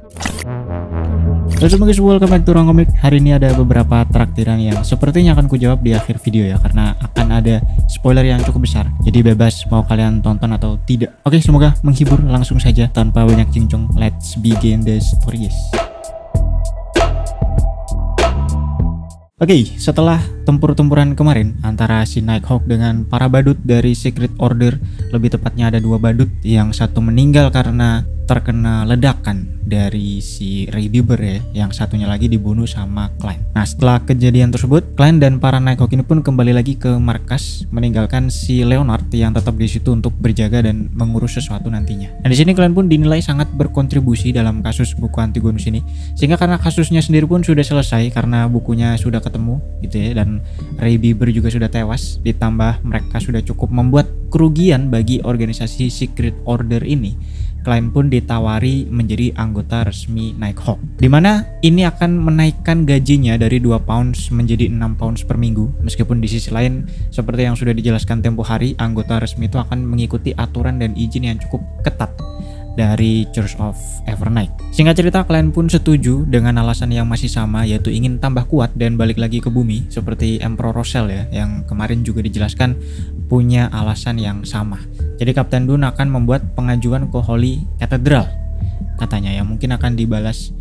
Halo guys, welcome back to Ruang Komik. Hari ini ada beberapa traktiran yang sepertinya akan kujawab di akhir video ya, karena akan ada spoiler yang cukup besar. Jadi bebas mau kalian tonton atau tidak. Oke, semoga menghibur. Langsung saja tanpa banyak cincong, let's begin the story guys. Oke, setelah tempur-tempuran kemarin antara si Nighthawk dengan para badut dari Secret Order, lebih tepatnya ada dua badut, yang satu meninggal karena terkena ledakan dari si Ray Bieber ya, yang satunya lagi dibunuh sama Klein. Nah, setelah kejadian tersebut, Klein dan para Nighthawk ini pun kembali lagi ke markas, meninggalkan si Leonard yang tetap di situ untuk berjaga dan mengurus sesuatu nantinya. Nah, di sini Klein pun dinilai sangat berkontribusi dalam kasus buku Antigonus ini, sehingga karena kasusnya sendiri pun sudah selesai karena bukunya sudah ketemu gitu ya, dan Ray Bieber juga sudah tewas, ditambah mereka sudah cukup membuat kerugian bagi organisasi Secret Order ini. Klein pun ditawari menjadi anggota resmi Nighthawk, dimana ini akan menaikkan gajinya dari 2 pounds menjadi 6 pounds per minggu. Meskipun di sisi lain, seperti yang sudah dijelaskan tempo hari, anggota resmi itu akan mengikuti aturan dan izin yang cukup ketat dari Church of Evernight. Singkat cerita, Klein pun setuju dengan alasan yang masih sama, yaitu ingin tambah kuat dan balik lagi ke bumi, seperti Emperor Rossell ya, yang kemarin juga dijelaskan punya alasan yang sama. Jadi Kapten Dune akan membuat pengajuan ke Holy Cathedral katanya, yang mungkin akan dibalas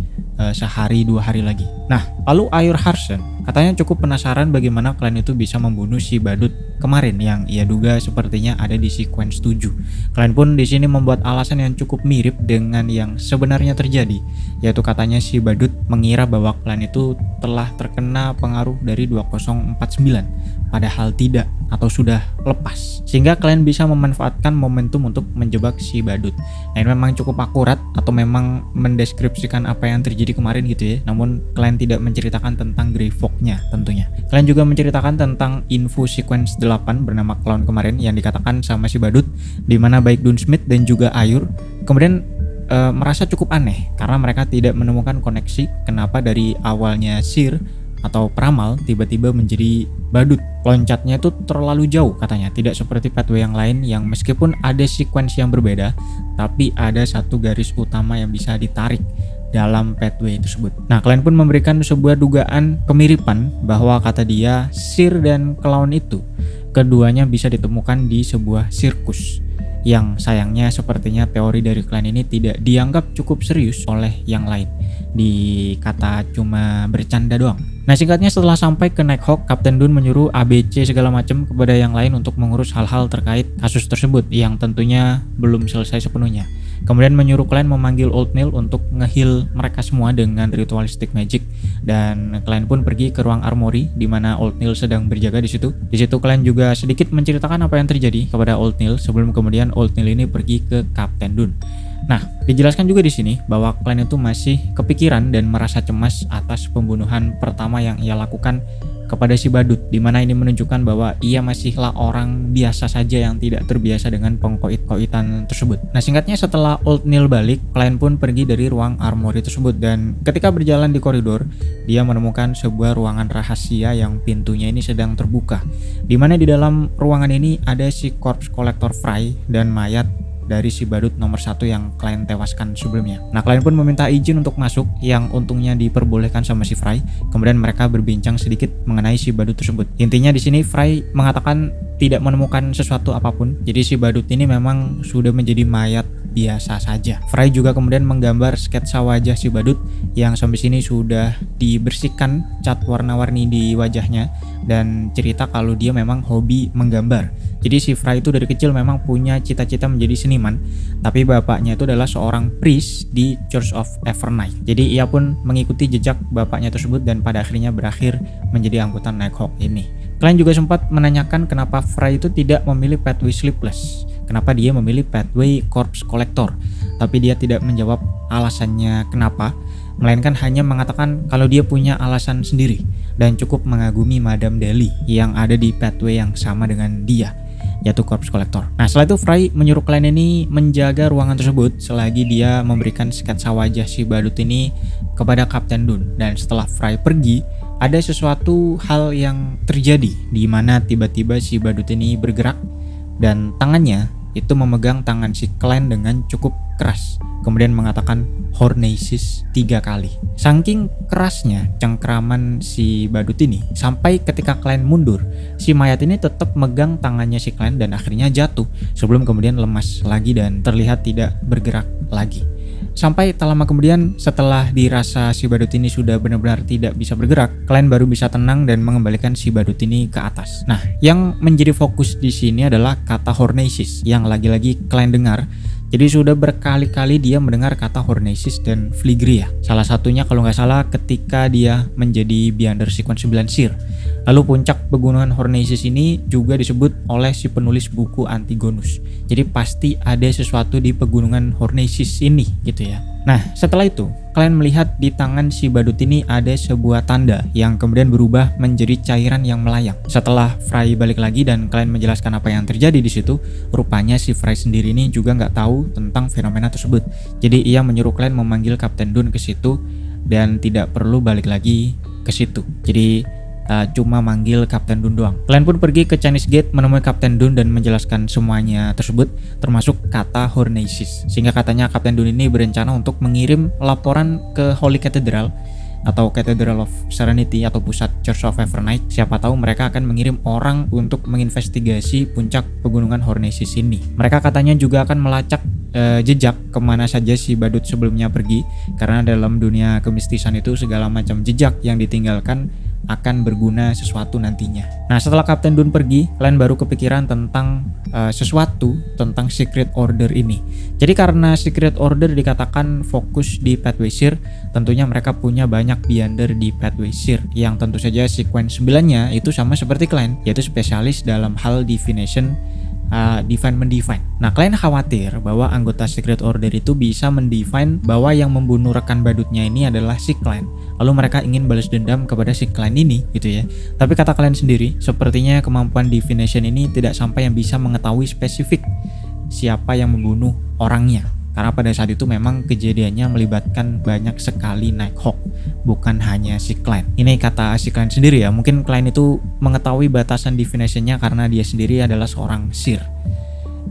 sehari 2 hari lagi. Nah, lalu Ayur Harsen katanya cukup penasaran bagaimana Klein itu bisa membunuh si badut kemarin yang ia duga sepertinya ada di sequence 7. Klein pun di sini membuat alasan yang cukup mirip dengan yang sebenarnya terjadi, yaitu katanya si badut mengira bahwa Klein itu telah terkena pengaruh dari 2049, padahal tidak, atau sudah lepas, sehingga Klein bisa memanfaatkan momentum untuk menjebak si badut. Nah, ini memang cukup akurat, atau memang mendeskripsikan apa yang terjadi kemarin gitu ya. Namun Klein tidak menceritakan tentang Grey Fog-nya tentunya. Klein juga menceritakan tentang info sequence 8 bernama Clown kemarin yang dikatakan sama si badut, dimana baik Dune Smith dan juga Ayur kemudian merasa cukup aneh karena mereka tidak menemukan koneksi kenapa dari awalnya Seer atau peramal tiba-tiba menjadi badut. Loncatnya itu terlalu jauh katanya, tidak seperti pathway yang lain yang meskipun ada sequence yang berbeda, tapi ada satu garis utama yang bisa ditarik dalam pathway tersebut. Nah, Klein pun memberikan sebuah dugaan kemiripan bahwa kata dia Seer dan Clown itu keduanya bisa ditemukan di sebuah sirkus, yang sayangnya sepertinya teori dari Klein ini tidak dianggap cukup serius oleh yang lain, dikata cuma bercanda doang. Nah, singkatnya setelah sampai ke Nighthawk, Kapten Dune menyuruh ABC segala macam kepada yang lain untuk mengurus hal-hal terkait kasus tersebut yang tentunya belum selesai sepenuhnya. Kemudian menyuruh Klein memanggil Old-Nil untuk nge-heal mereka semua dengan ritualistic magic, dan Klein pun pergi ke ruang armory di mana Old-Nil sedang berjaga di situ. Di situ Klein juga sedikit menceritakan apa yang terjadi kepada Old-Nil sebelum kemudian Old-Nil ini pergi ke Kapten Dune. Nah, dijelaskan juga di sini bahwa Klein itu masih kepikiran dan merasa cemas atas pembunuhan pertama yang ia lakukan kepada si badut, dimana ini menunjukkan bahwa ia masihlah orang biasa saja yang tidak terbiasa dengan pengkoit-koitan tersebut. Nah, singkatnya setelah Old-Nil balik, Klein pun pergi dari ruang armory tersebut, dan ketika berjalan di koridor, dia menemukan sebuah ruangan rahasia yang pintunya ini sedang terbuka, dimana di dalam ruangan ini ada si corpse collector Fry dan mayat dari si badut nomor 1 yang Klein tewaskan sebelumnya. Nah, Klein pun meminta izin untuk masuk, yang untungnya diperbolehkan sama si Fry. Kemudian mereka berbincang sedikit mengenai si badut tersebut. Intinya di sini Fry mengatakan tidak menemukan sesuatu apapun. Jadi si badut ini memang sudah menjadi mayat biasa saja. Fry juga kemudian menggambar sketsa wajah si badut yang sampai sini sudah dibersihkan cat warna-warni di wajahnya, dan cerita kalau dia memang hobi menggambar. Jadi si Fry itu dari kecil memang punya cita-cita menjadi seniman, tapi bapaknya itu adalah seorang priest di Church of Evernight. Jadi ia pun mengikuti jejak bapaknya tersebut dan pada akhirnya berakhir menjadi anggota Nighthawk ini. Klein juga sempat menanyakan kenapa Fry itu tidak memilih pathway Sleepless, kenapa dia memilih pathway Corpse Collector, tapi dia tidak menjawab alasannya kenapa, melainkan hanya mengatakan kalau dia punya alasan sendiri dan cukup mengagumi Madame Daly yang ada di pathway yang sama dengan dia, yaitu Corpse Collector. Nah, setelah itu Fry menyuruh Klein ini menjaga ruangan tersebut selagi dia memberikan sketsa wajah si badut ini kepada Kapten Dune. Dan setelah Fry pergi, ada sesuatu hal yang terjadi di mana tiba-tiba si badut ini bergerak dan tangannya itu memegang tangan si Klein dengan cukup keras, kemudian mengatakan Hornesis 3 kali. Saking kerasnya cengkraman si badut ini, sampai ketika klien mundur, si mayat ini tetap megang tangannya si klien dan akhirnya jatuh sebelum kemudian lemas lagi dan terlihat tidak bergerak lagi. Sampai tak lama kemudian, setelah dirasa si badut ini sudah benar-benar tidak bisa bergerak, klien baru bisa tenang dan mengembalikan si badut ini ke atas. Nah, yang menjadi fokus di sini adalah kata Hornesis yang lagi-lagi klien dengar. Jadi sudah berkali-kali dia mendengar kata Hornesis dan Fligria. Salah satunya kalau nggak salah ketika dia menjadi Beyonder Sequence 9 Seer. Lalu puncak pegunungan Hornesis ini juga disebut oleh si penulis buku Antigonus. Jadi pasti ada sesuatu di pegunungan Hornesis ini gitu ya. Nah, setelah itu, kalian melihat di tangan si badut ini ada sebuah tanda yang kemudian berubah menjadi cairan yang melayang. Setelah Fry balik lagi dan kalian menjelaskan apa yang terjadi di situ, rupanya si Fry sendiri ini juga nggak tahu tentang fenomena tersebut. Jadi ia menyuruh kalian memanggil Kapten Dun ke situ dan tidak perlu balik lagi ke situ. Jadi cuma manggil Kapten Dun doang. Kalian pun pergi ke Chinese Gate menemui Kapten Dun dan menjelaskan semuanya tersebut, termasuk kata Hornesis. Sehingga katanya Kapten Dun ini berencana untuk mengirim laporan ke Holy Cathedral atau Cathedral of Serenity atau pusat Church of Evernight. Siapa tahu mereka akan mengirim orang untuk menginvestigasi puncak pegunungan Hornesis ini. Mereka katanya juga akan melacak jejak kemana saja si badut sebelumnya pergi, karena dalam dunia kemistisan itu segala macam jejak yang ditinggalkan akan berguna sesuatu nantinya. Nah, setelah Kapten Dun pergi, kalian baru kepikiran tentang sesuatu tentang Secret Order ini. Jadi karena Secret Order dikatakan fokus di Pathway Seer, tentunya mereka punya banyak Beyonder di Pathway Seer, yang tentu saja sequence 9-nya itu sama seperti kalian, yaitu spesialis dalam hal divination, divine mendefine. Nah, kalian khawatir bahwa anggota Secret Order itu bisa mendefine bahwa yang membunuh rekan badutnya ini adalah si Klein. Lalu mereka ingin balas dendam kepada si Klein ini gitu ya. Tapi kata kalian sendiri, sepertinya kemampuan divination ini tidak sampai yang bisa mengetahui spesifik siapa yang membunuh orangnya. Karena pada saat itu memang kejadiannya melibatkan banyak sekali Nighthawk, bukan hanya si Klein. Ini kata si Klein sendiri ya, mungkin Klein itu mengetahui batasan divinationnya karena dia sendiri adalah seorang Seer.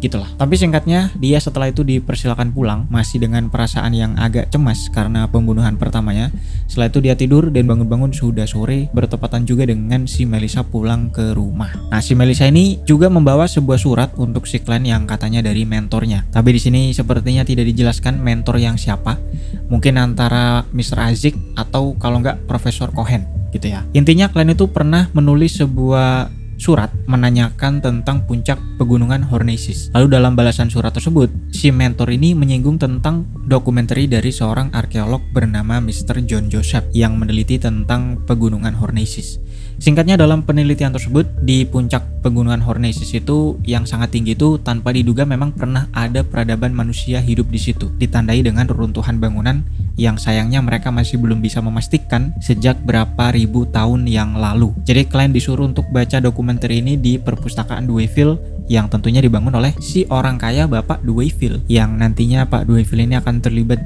Gitulah. Tapi singkatnya, dia setelah itu dipersilakan pulang masih dengan perasaan yang agak cemas karena pembunuhan pertamanya. Setelah itu dia tidur dan bangun-bangun sudah sore, bertepatan juga dengan si Melissa pulang ke rumah. Nah, si Melissa ini juga membawa sebuah surat untuk si Klein yang katanya dari mentornya. Tapi di sini sepertinya tidak dijelaskan mentor yang siapa. Mungkin antara Mr. Isaac atau kalau nggak Profesor Cohen gitu ya. Intinya Klein itu pernah menulis sebuah surat menanyakan tentang puncak pegunungan Hornesis. Lalu dalam balasan surat tersebut, si mentor ini menyinggung tentang dokumenter dari seorang arkeolog bernama Mr. John Joseph yang meneliti tentang pegunungan Hornesis. Singkatnya, dalam penelitian tersebut, di puncak pegunungan Hornesis itu yang sangat tinggi itu tanpa diduga memang pernah ada peradaban manusia hidup di situ, ditandai dengan reruntuhan bangunan yang sayangnya mereka masih belum bisa memastikan sejak berapa ribu tahun yang lalu. Jadi kalian disuruh untuk baca dokumenter ini di perpustakaan Dwayville yang tentunya dibangun oleh si orang kaya Bapak Dwayville, yang nantinya Pak Dwayville ini akan terlibat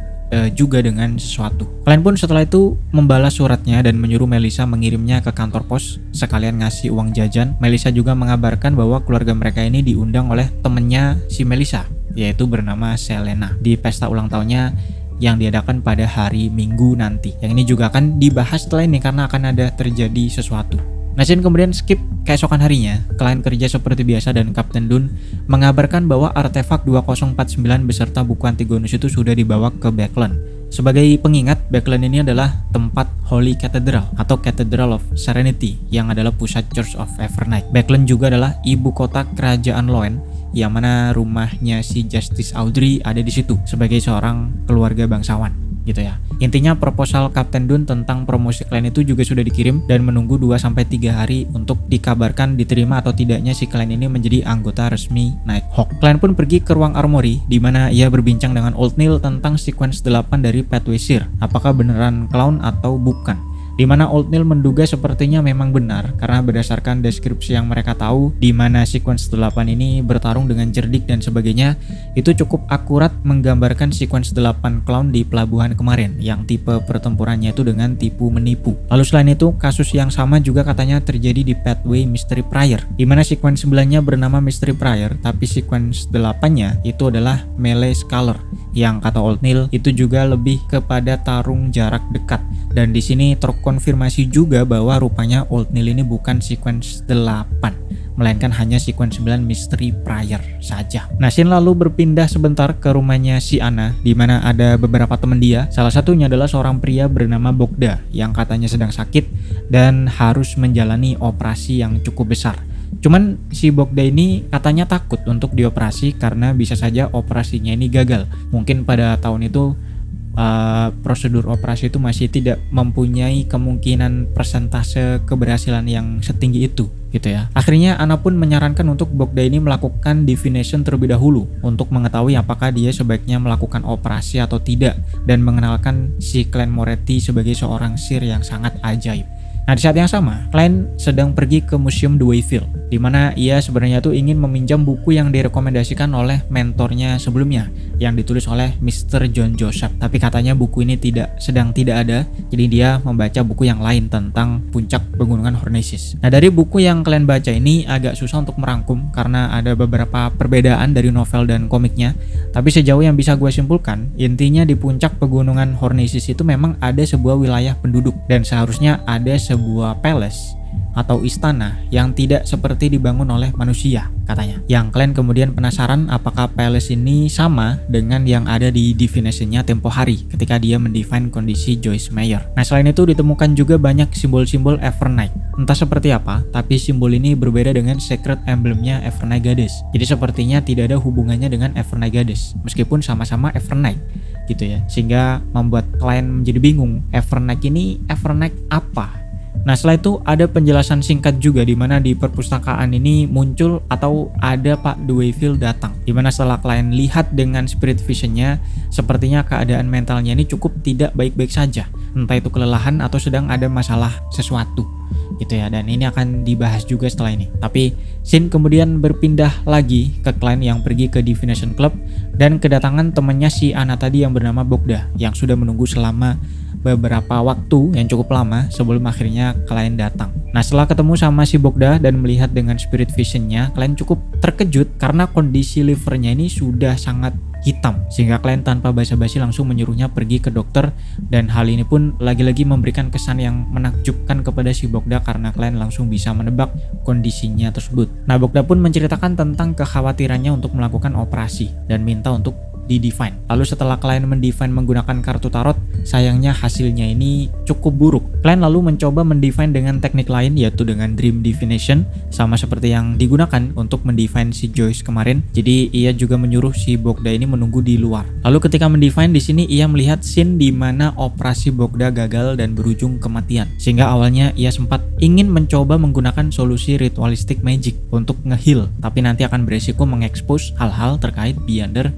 juga dengan sesuatu. Kalian pun setelah itu membalas suratnya dan menyuruh Melissa mengirimnya ke kantor pos sekalian ngasih uang jajan. Melissa juga mengabarkan bahwa keluarga mereka ini diundang oleh temennya si Melissa, yaitu bernama Selena, di pesta ulang tahunnya yang diadakan pada hari Minggu nanti. Yang ini juga akan dibahas setelah ini karena akan ada terjadi sesuatu. Nah, kemudian skip keesokan harinya, klien kerja seperti biasa dan Kapten Dun mengabarkan bahwa artefak 2049 beserta buku Antigonus itu sudah dibawa ke Backland. Sebagai pengingat, Backland ini adalah tempat Holy Cathedral atau Cathedral of Serenity yang adalah pusat Church of Evernight. Backland juga adalah ibu kota kerajaan Loen, yang mana rumahnya si Justice Audrey ada di situ sebagai seorang keluarga bangsawan gitu ya. Intinya proposal Kapten Dun tentang promosi klien itu juga sudah dikirim dan menunggu 2-3 hari untuk dikabarkan diterima atau tidaknya si klien ini menjadi anggota resmi Nighthawk. Klien pun pergi ke ruang armory di mana ia berbincang dengan Old Neil tentang sequence 8 dari Pathway Seer. Apakah beneran clown atau bukan? di mana Oldfield menduga sepertinya memang benar karena berdasarkan deskripsi yang mereka tahu di mana sequence 8 ini bertarung dengan cerdik dan sebagainya, itu cukup akurat menggambarkan sequence 8 clown di pelabuhan kemarin yang tipe pertempurannya itu dengan tipu menipu. Lalu selain itu, kasus yang sama juga katanya terjadi di Pathway Mystery Prior, di mana sequence 9-nya bernama Mystery Prior, tapi sequence 8-nya itu adalah Melee Scholar, yang kata Oldfield itu juga lebih kepada tarung jarak dekat. Dan di sini terkonfirmasi juga bahwa rupanya Oldfield ini bukan sequence 8, melainkan hanya sequence 9 Mystery Prior saja. Nah, Shin lalu berpindah sebentar ke rumahnya si Anna, di mana ada beberapa teman dia. Salah satunya adalah seorang pria bernama Bogda yang katanya sedang sakit dan harus menjalani operasi yang cukup besar. Cuman si Bogda ini katanya takut untuk dioperasi karena bisa saja operasinya ini gagal. Mungkin pada tahun itu prosedur operasi itu masih tidak mempunyai kemungkinan persentase keberhasilan yang setinggi itu gitu ya. Akhirnya Anna pun menyarankan untuk Bogda ini melakukan divination terlebih dahulu untuk mengetahui apakah dia sebaiknya melakukan operasi atau tidak, dan mengenalkan si Clan Moretti sebagai seorang sir yang sangat ajaib. Nah, di saat yang sama, Klein sedang pergi ke Museum Dwayfield, di mana ia sebenarnya tuh ingin meminjam buku yang direkomendasikan oleh mentornya sebelumnya, yang ditulis oleh Mr. John Joseph. Tapi katanya buku ini sedang tidak ada, jadi dia membaca buku yang lain tentang puncak pegunungan Hornisis. Nah, dari buku yang kalian baca ini agak susah untuk merangkum karena ada beberapa perbedaan dari novel dan komiknya. Tapi sejauh yang bisa gue simpulkan, intinya di puncak pegunungan Hornisis itu memang ada sebuah wilayah penduduk, dan seharusnya ada sebuah palace atau istana yang tidak seperti dibangun oleh manusia katanya. Yang kalian kemudian penasaran apakah palace ini sama dengan yang ada di divination-nya tempo hari ketika dia mendefine kondisi Joyce Meyer. Nah, selain itu ditemukan juga banyak simbol-simbol Evernight. Entah seperti apa, tapi simbol ini berbeda dengan secret emblemnya Evernight Goddess. Jadi sepertinya tidak ada hubungannya dengan Evernight Goddess, meskipun sama-sama Evernight gitu ya. Sehingga membuat klien menjadi bingung, Evernight ini Evernight apa? Nah, setelah itu ada penjelasan singkat juga di mana di perpustakaan ini muncul atau ada Pak Dwayfield datang. Di mana setelah klien lihat dengan spirit vision-nya, sepertinya keadaan mentalnya ini cukup tidak baik-baik saja. Entah itu kelelahan atau sedang ada masalah sesuatu gitu ya, dan ini akan dibahas juga setelah ini. Tapi Shin kemudian berpindah lagi ke klien yang pergi ke Divination Club dan kedatangan temannya si Anna tadi yang bernama Bogda yang sudah menunggu selama beberapa waktu yang cukup lama sebelum akhirnya klien datang. Nah, setelah ketemu sama si Bogda dan melihat dengan spirit vision-nya, klien cukup terkejut karena kondisi livernya ini sudah sangat hitam, sehingga klien tanpa basa-basi langsung menyuruhnya pergi ke dokter, dan hal ini pun lagi-lagi memberikan kesan yang menakjubkan kepada si Bogda karena klien langsung bisa menebak kondisinya tersebut. Nah, Bogda pun menceritakan tentang kekhawatirannya untuk melakukan operasi dan minta untuk di-define. Lalu setelah klien mendefine menggunakan kartu tarot, sayangnya hasilnya ini cukup buruk. Klien lalu mencoba mendefine dengan teknik lain, yaitu dengan dream divination, sama seperti yang digunakan untuk mendefine si Joyce kemarin. Jadi ia juga menyuruh si Bogda ini menunggu di luar. Lalu ketika mendefine di sini ia melihat scene di mana operasi Bogda gagal dan berujung kematian. Sehingga awalnya ia sempat ingin mencoba menggunakan solusi ritualistic magic untuk nge-heal, tapi nanti akan beresiko mengekspos hal-hal terkait Beyonder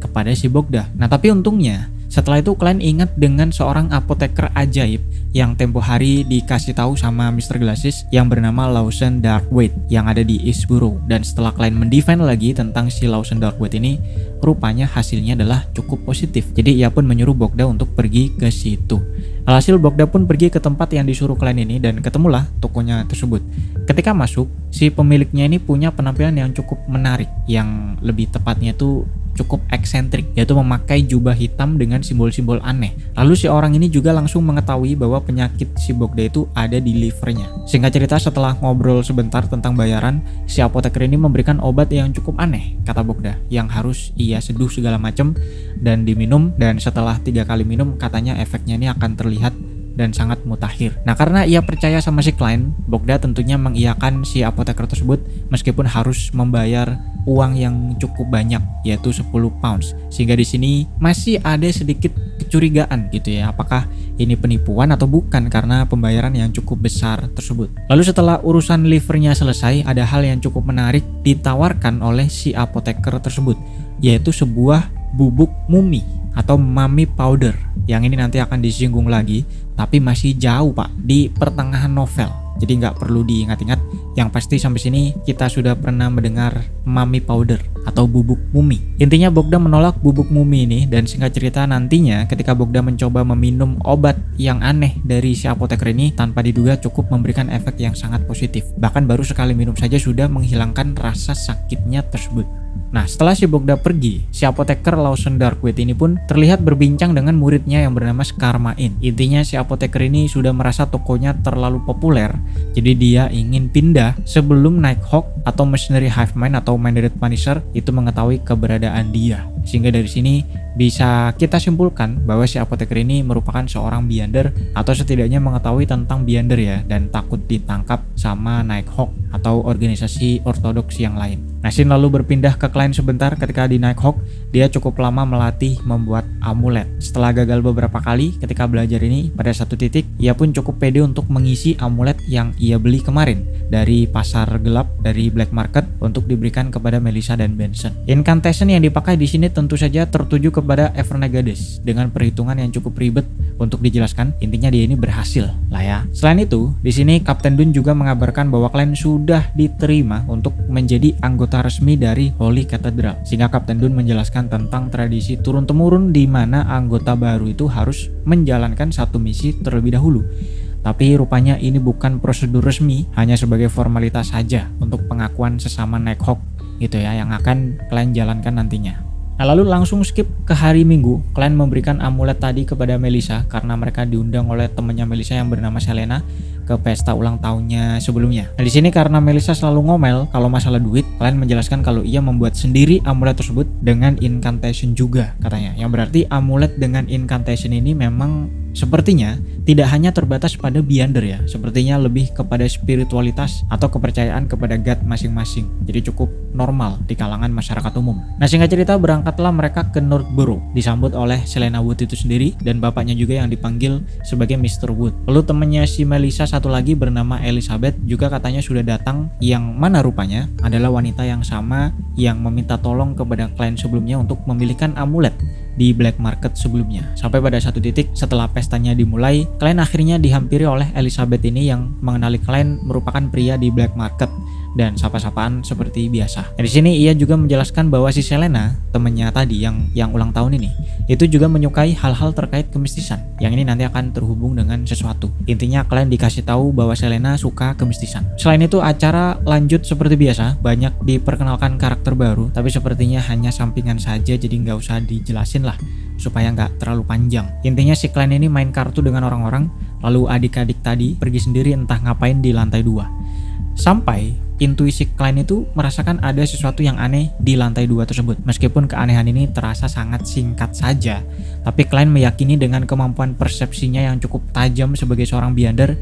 kepada si Bogda. Nah, tapi untungnya setelah itu klien ingat dengan seorang apoteker ajaib yang tempo hari dikasih tahu sama Mr. Glasses yang bernama Lawson Darkwaite yang ada di Eastborough. Dan setelah klien mendefine lagi tentang si Lawson Darkwaite ini, rupanya hasilnya adalah cukup positif. Jadi ia pun menyuruh Bogda untuk pergi ke situ. Alhasil Bogda pun pergi ke tempat yang disuruh klien ini dan ketemulah tokonya tersebut. Ketika masuk, si pemiliknya ini punya penampilan yang cukup menarik, yang lebih tepatnya itu cukup eksentrik, yaitu memakai jubah hitam dengan simbol-simbol aneh. Lalu si orang ini juga langsung mengetahui bahwa penyakit si Bogda itu ada di livernya. Singkat cerita, setelah ngobrol sebentar tentang bayaran, si apoteker ini memberikan obat yang cukup aneh, kata Bogda, yang harus ia seduh segala macam dan diminum, dan setelah 3 kali minum katanya efeknya ini akan terlihat dan sangat mutakhir. Nah, karena ia percaya sama si klien, Bogda tentunya mengiyakan si apoteker tersebut meskipun harus membayar uang yang cukup banyak, yaitu 10 pounds. Sehingga di sini masih ada sedikit kecurigaan gitu ya, apakah ini penipuan atau bukan karena pembayaran yang cukup besar tersebut. Lalu setelah urusan livernya selesai, ada hal yang cukup menarik ditawarkan oleh si apoteker tersebut, yaitu sebuah bubuk mumi atau mummy powder. Yang ini nanti akan disinggung lagi, tapi masih jauh Pak, di pertengahan novel. Jadi nggak perlu diingat-ingat, yang pasti sampai sini kita sudah pernah mendengar mummy powder atau bubuk mumi. Intinya Bogda menolak bubuk mumi ini, dan singkat cerita nantinya ketika Bogda mencoba meminum obat yang aneh dari si apoteker ini, tanpa diduga cukup memberikan efek yang sangat positif. Bahkan baru sekali minum saja sudah menghilangkan rasa sakitnya tersebut. Nah, setelah si Bogda pergi, si apoteker Lawson Darkwood ini pun terlihat berbincang dengan muridnya yang bernama Skarmain. Intinya si apoteker ini sudah merasa tokonya terlalu populer, jadi dia ingin pindah sebelum Nighthawk atau Mercenary Hive Mind atau Minded Punisher itu mengetahui keberadaan dia. Sehingga dari sini bisa kita simpulkan bahwa si apoteker ini merupakan seorang Beyonder, atau setidaknya mengetahui tentang Beyonder ya, dan takut ditangkap sama Nighthawk atau organisasi ortodoks yang lain. Nashin lalu berpindah ke klien sebentar. Ketika di Nighthawk, dia cukup lama melatih membuat amulet. Setelah gagal beberapa kali ketika belajar ini, pada satu titik ia pun cukup pede untuk mengisi amulet yang ia beli kemarin dari pasar gelap, dari black market, untuk diberikan kepada Melissa dan Benson. Incantation yang dipakai di sini tentu saja tertuju kepada Evernight Goddess dengan perhitungan yang cukup ribet untuk dijelaskan. Intinya dia ini berhasil lah ya. Selain itu, di sini Kapten Dune juga mengabarkan bahwa klien sudah diterima untuk menjadi anggota resmi dari Holy Cathedral, sehingga Kapten Dune menjelaskan tentang tradisi turun-temurun di mana anggota baru itu harus menjalankan satu misi terlebih dahulu. Tapi rupanya ini bukan prosedur resmi, hanya sebagai formalitas saja untuk pengakuan sesama Nighthawk gitu ya, yang akan kalian jalankan nantinya. Nah, lalu langsung skip ke hari Minggu. Kalian memberikan amulet tadi kepada Melissa karena mereka diundang oleh temannya Melissa yang bernama Selena ke pesta ulang tahunnya sebelumnya. Nah, di sini karena Melissa selalu ngomel kalau masalah duit, kalian menjelaskan kalau ia membuat sendiri amulet tersebut dengan incantation juga katanya. Yang berarti amulet dengan incantation ini memang sepertinya tidak hanya terbatas pada Beyonder ya, sepertinya lebih kepada spiritualitas atau kepercayaan kepada God masing-masing. Jadi cukup normal di kalangan masyarakat umum. Nah, singkat cerita berangkatlah mereka ke Northborough, disambut oleh Selena Wood itu sendiri dan bapaknya juga yang dipanggil sebagai Mr. Wood. Lalu temannya si Melissa satu lagi bernama Elizabeth juga katanya sudah datang, yang mana rupanya adalah wanita yang sama yang meminta tolong kepada klien sebelumnya untuk memilihkan amulet di black market sebelumnya. Sampai pada satu titik setelah pestanya dimulai, klien akhirnya dihampiri oleh Elizabeth ini yang mengenali klien merupakan pria di black market dan sapa-sapaan seperti biasa. Di sini ia juga menjelaskan bahwa si Selena, temennya tadi yang ulang tahun ini, itu juga menyukai hal-hal terkait kemistisan. Yang ini nanti akan terhubung dengan sesuatu. Intinya kalian dikasih tahu bahwa Selena suka kemistisan. Selain itu acara lanjut seperti biasa, banyak diperkenalkan karakter baru, tapi sepertinya hanya sampingan saja, jadi nggak usah dijelasin lah supaya nggak terlalu panjang. Intinya si klien ini main kartu dengan orang-orang, lalu adik-adik tadi pergi sendiri entah ngapain di lantai 2. Sampai intuisi klien itu merasakan ada sesuatu yang aneh di lantai 2 tersebut. Meskipun keanehan ini terasa sangat singkat saja, tapi klien meyakini dengan kemampuan persepsinya yang cukup tajam sebagai seorang Beyonder,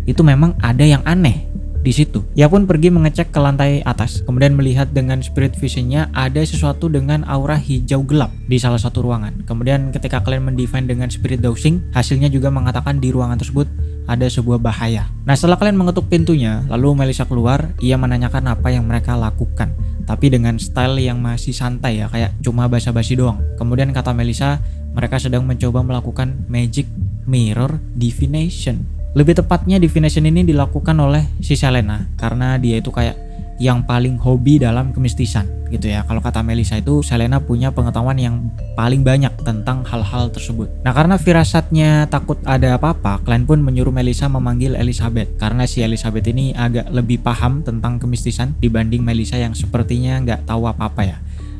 itu memang ada yang aneh di situ. Ia pun pergi mengecek ke lantai atas, kemudian melihat dengan spirit visionnya ada sesuatu dengan aura hijau gelap di salah satu ruangan. Kemudian ketika kalian mendefine dengan spirit dowsing, hasilnya juga mengatakan di ruangan tersebut ada sebuah bahaya. Nah, setelah kalian mengetuk pintunya, lalu Melissa keluar, ia menanyakan apa yang mereka lakukan, tapi dengan style yang masih santai ya, kayak cuma basa-basi doang. Kemudian kata Melissa, mereka sedang mencoba melakukan magic mirror divination. Lebih tepatnya divination ini dilakukan oleh si Selena karena dia itu kayak yang paling hobi dalam kemistisan gitu ya. Kalau kata Melissa itu Selena punya pengetahuan yang paling banyak tentang hal-hal tersebut. Nah, karena firasatnya takut ada apa-apa, klien pun menyuruh Melissa memanggil Elizabeth karena si Elizabeth ini agak lebih paham tentang kemistisan dibanding Melissa yang sepertinya nggak tahu apa-apa ya.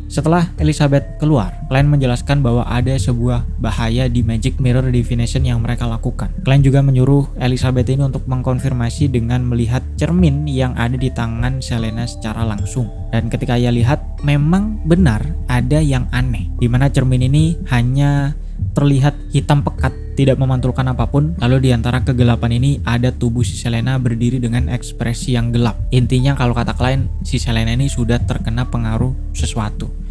Setelah Elizabeth keluar, klien menjelaskan bahwa ada sebuah bahaya di Magic Mirror Divination yang mereka lakukan. Klien juga menyuruh Elizabeth ini untuk mengkonfirmasi dengan melihat cermin yang ada di tangan Selena secara langsung. Dan ketika ia lihat, memang benar ada yang aneh, di mana cermin ini hanya terlihat hitam pekat, tidak memantulkan apapun. Lalu di antara kegelapan ini ada tubuh si Selena berdiri dengan ekspresi yang gelap. Intinya kalau kata klien, si Selena ini sudah terkena pengaruh sesuatu.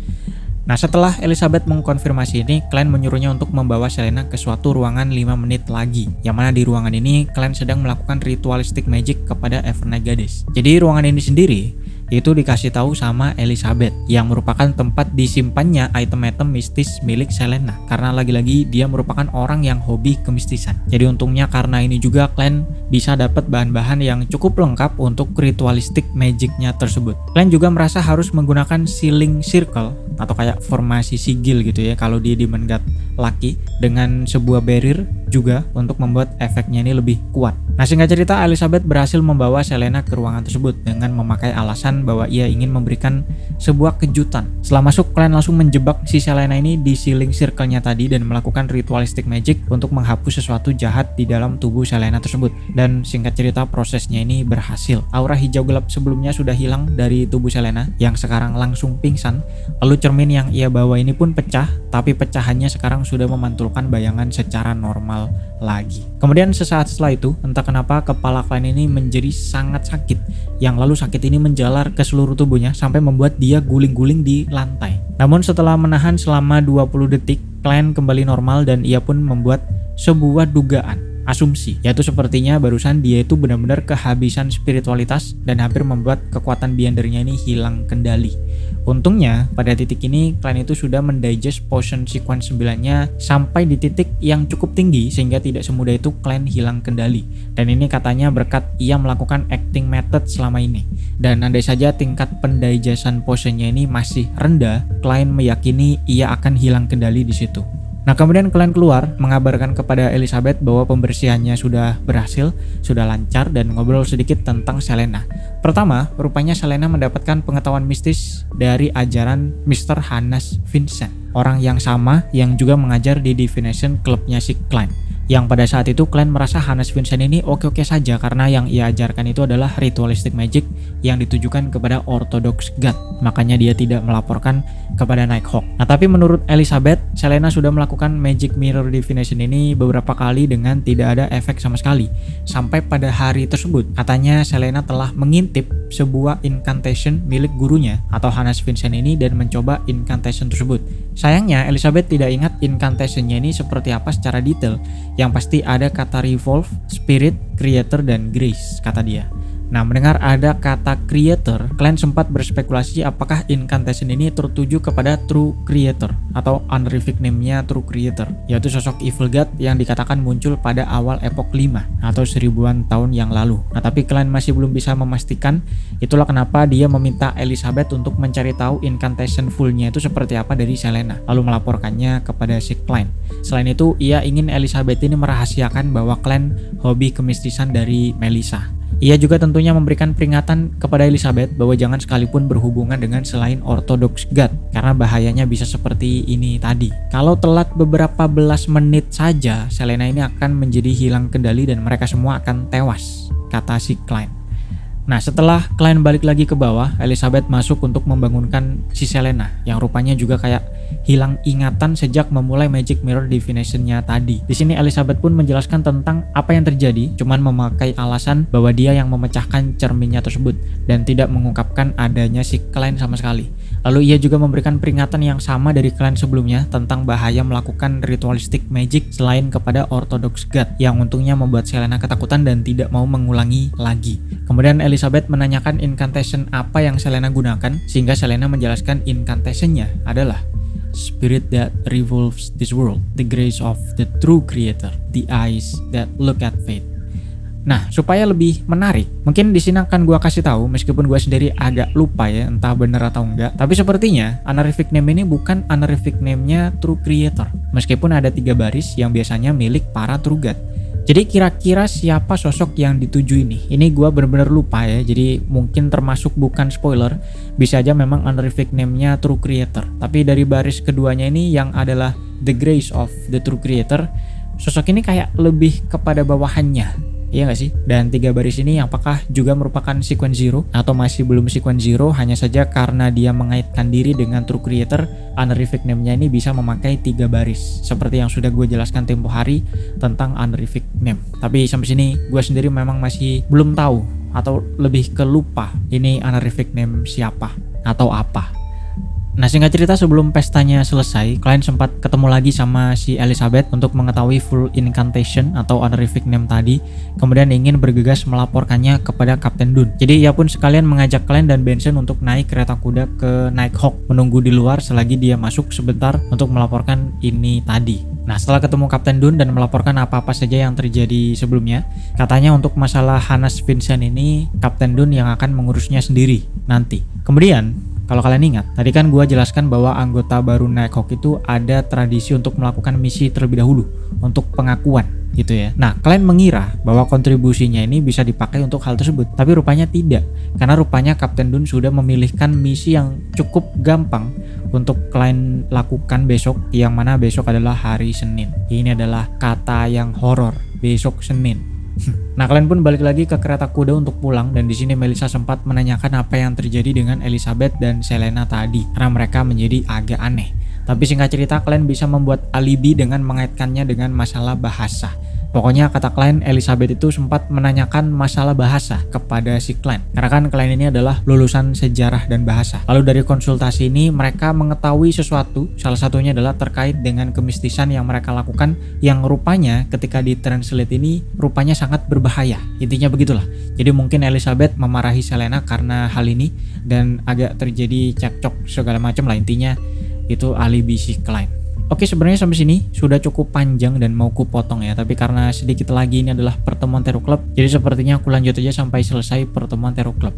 Nah, setelah Elizabeth mengkonfirmasi ini, klien menyuruhnya untuk membawa Selena ke suatu ruangan 5 menit lagi. Yang mana di ruangan ini klien sedang melakukan ritualistic magic kepada Evernight Goddess. Jadi ruangan ini sendiri itu dikasih tahu sama Elizabeth yang merupakan tempat disimpannya item-item mistis milik Selena, karena lagi-lagi dia merupakan orang yang hobi kemistisan. Jadi untungnya karena ini juga klan bisa dapat bahan-bahan yang cukup lengkap untuk ritualistik magicnya tersebut. Klan juga merasa harus menggunakan sealing circle atau kayak formasi sigil gitu ya kalau di Demon God Lucky, dengan sebuah barrier juga untuk membuat efeknya ini lebih kuat. Nah, singkat cerita, Elizabeth berhasil membawa Selena ke ruangan tersebut dengan memakai alasan bahwa ia ingin memberikan sebuah kejutan. Setelah masuk, kalian langsung menjebak si Selena ini di sealing circle-nya tadi dan melakukan ritualistic magic untuk menghapus sesuatu jahat di dalam tubuh Selena tersebut. Dan singkat cerita, prosesnya ini berhasil. Aura hijau gelap sebelumnya sudah hilang dari tubuh Selena yang sekarang langsung pingsan. Lalu cermin yang ia bawa ini pun pecah, tapi pecahannya sekarang sudah memantulkan bayangan secara normal lagi. Kemudian sesaat setelah itu, entah kenapa kepala klan ini menjadi sangat sakit, yang lalu sakit ini menjalar ke seluruh tubuhnya sampai membuat dia guling-guling di lantai. Namun setelah menahan selama 20 detik, klan kembali normal dan ia pun membuat sebuah dugaan, asumsi, yaitu sepertinya barusan dia itu benar-benar kehabisan spiritualitas dan hampir membuat kekuatan Beyondernya ini hilang kendali. Untungnya pada titik ini klan itu sudah mendigest potion sequence 9-nya sampai di titik yang cukup tinggi sehingga tidak semudah itu klan hilang kendali. Dan ini katanya berkat ia melakukan acting method selama ini. Dan andai saja tingkat pendigestion potionnya ini masih rendah, klan meyakini ia akan hilang kendali di situ. Nah, kemudian kalian keluar mengabarkan kepada Elizabeth bahwa pembersihannya sudah berhasil, sudah lancar, dan ngobrol sedikit tentang Selena. Pertama, rupanya Selena mendapatkan pengetahuan mistis dari ajaran Mr. Hannes Vincent, orang yang sama yang juga mengajar di Divination Club-nya si Klein. Yang pada saat itu kalian merasa Hannes Vincent ini oke-oke saja karena yang ia ajarkan itu adalah ritualistic magic yang ditujukan kepada Orthodox God. Makanya dia tidak melaporkan kepada Nighthawk. Nah, tapi menurut Elizabeth, Selena sudah melakukan magic mirror divination ini beberapa kali dengan tidak ada efek sama sekali. Sampai pada hari tersebut, katanya Selena telah mengintip sebuah incantation milik gurunya atau Hannes Vincent ini dan mencoba incantation tersebut. Sayangnya Elizabeth tidak ingat incantationnya ini seperti apa secara detail. Yang pasti ada kata revolve, spirit, creator, dan grace, kata dia. Nah, mendengar ada kata creator, kalian sempat berspekulasi apakah incantation ini tertuju kepada true creator atau honorific name-nya true creator, yaitu sosok evil god yang dikatakan muncul pada awal epok 5 atau 1000-an tahun yang lalu. Nah, tapi kalian masih belum bisa memastikan. Itulah kenapa dia meminta Elizabeth untuk mencari tahu incantation full-nya itu seperti apa dari Selena, lalu melaporkannya kepada si Klein. Selain itu, ia ingin Elizabeth ini merahasiakan bahwa Klein hobi kemistisan dari Melissa. Ia juga tentunya memberikan peringatan kepada Elizabeth bahwa jangan sekalipun berhubungan dengan selain Orthodox God, karena bahayanya bisa seperti ini tadi. Kalau telat beberapa belas menit saja, Selena ini akan menjadi hilang kendali dan mereka semua akan tewas, kata si Klein. Nah, setelah Klein balik lagi ke bawah, Elizabeth masuk untuk membangunkan si Selena yang rupanya juga kayak hilang ingatan sejak memulai Magic Mirror Divination-nya tadi. Di sini Elizabeth pun menjelaskan tentang apa yang terjadi, cuman memakai alasan bahwa dia yang memecahkan cerminnya tersebut dan tidak mengungkapkan adanya si Klein sama sekali. Lalu ia juga memberikan peringatan yang sama dari Klein sebelumnya tentang bahaya melakukan ritualistic magic selain kepada Orthodox God, yang untungnya membuat Selena ketakutan dan tidak mau mengulangi lagi. Kemudian Elizabeth menanyakan incantation apa yang Selena gunakan, sehingga Selena menjelaskan incantationnya adalah Spirit that revolves this world, the grace of the true creator, the eyes that look at fate. Nah, supaya lebih menarik, mungkin di sini akan gua kasih tahu meskipun gua sendiri agak lupa ya, entah bener atau enggak. Tapi sepertinya honorific name ini bukan honorific name-nya true creator, meskipun ada 3 baris yang biasanya milik para true god. Jadi kira-kira siapa sosok yang dituju ini? Ini gua bener-bener lupa ya, jadi mungkin termasuk bukan spoiler, bisa aja memang honorific name-nya true creator. Tapi dari baris keduanya ini yang adalah the grace of the true creator, sosok ini kayak lebih kepada bawahannya. Iya gak sih? Dan 3 baris ini apakah juga merupakan sequence zero atau masih belum sequence zero, hanya saja karena dia mengaitkan diri dengan true creator, honorific name-nya ini bisa memakai 3 baris seperti yang sudah gue jelaskan tempo hari tentang honorific name. Tapi sampai sini gue sendiri memang masih belum tahu atau lebih ke lupa ini honorific name siapa atau apa. Nah, singkat cerita sebelum pestanya selesai, klien sempat ketemu lagi sama si Elizabeth untuk mengetahui full incantation atau honorific name tadi, kemudian ingin bergegas melaporkannya kepada Kapten Dunn. Jadi ia pun sekalian mengajak klien dan Benson untuk naik kereta kuda ke Nighthawk, menunggu di luar selagi dia masuk sebentar untuk melaporkan ini tadi. Nah, setelah ketemu Kapten Dunn dan melaporkan apa-apa saja yang terjadi sebelumnya, katanya untuk masalah Hannes Vincent ini Kapten Dunn yang akan mengurusnya sendiri nanti. Kemudian kalau kalian ingat, tadi kan gue jelaskan bahwa anggota baru Nighthawk itu ada tradisi untuk melakukan misi terlebih dahulu untuk pengakuan gitu ya. Nah, kalian mengira bahwa kontribusinya ini bisa dipakai untuk hal tersebut, tapi rupanya tidak. Karena rupanya Kapten Dunn sudah memilihkan misi yang cukup gampang untuk kalian lakukan besok, yang mana besok adalah hari Senin. Ini adalah kata yang horor, besok Senin. Nah, kalian pun balik lagi ke kereta kuda untuk pulang, dan di sini Melissa sempat menanyakan apa yang terjadi dengan Elizabeth dan Selena tadi karena mereka menjadi agak aneh. Tapi singkat cerita, kalian bisa membuat alibi dengan mengaitkannya dengan masalah bahasa. Pokoknya kata klien, Elizabeth itu sempat menanyakan masalah bahasa kepada si klien. Karena kan klien ini adalah lulusan sejarah dan bahasa. Lalu dari konsultasi ini mereka mengetahui sesuatu, salah satunya adalah terkait dengan kemistisan yang mereka lakukan, yang rupanya ketika ditranslate ini rupanya sangat berbahaya. Intinya begitulah. Jadi mungkin Elizabeth memarahi Selena karena hal ini dan agak terjadi cekcok segala macam lah. Intinya itu alibi si klien. Oke, sebenarnya sampai sini sudah cukup panjang dan mau ku potong ya, tapi karena sedikit lagi ini adalah pertemuan Terror Club, jadi sepertinya aku lanjut aja sampai selesai pertemuan Terror Club.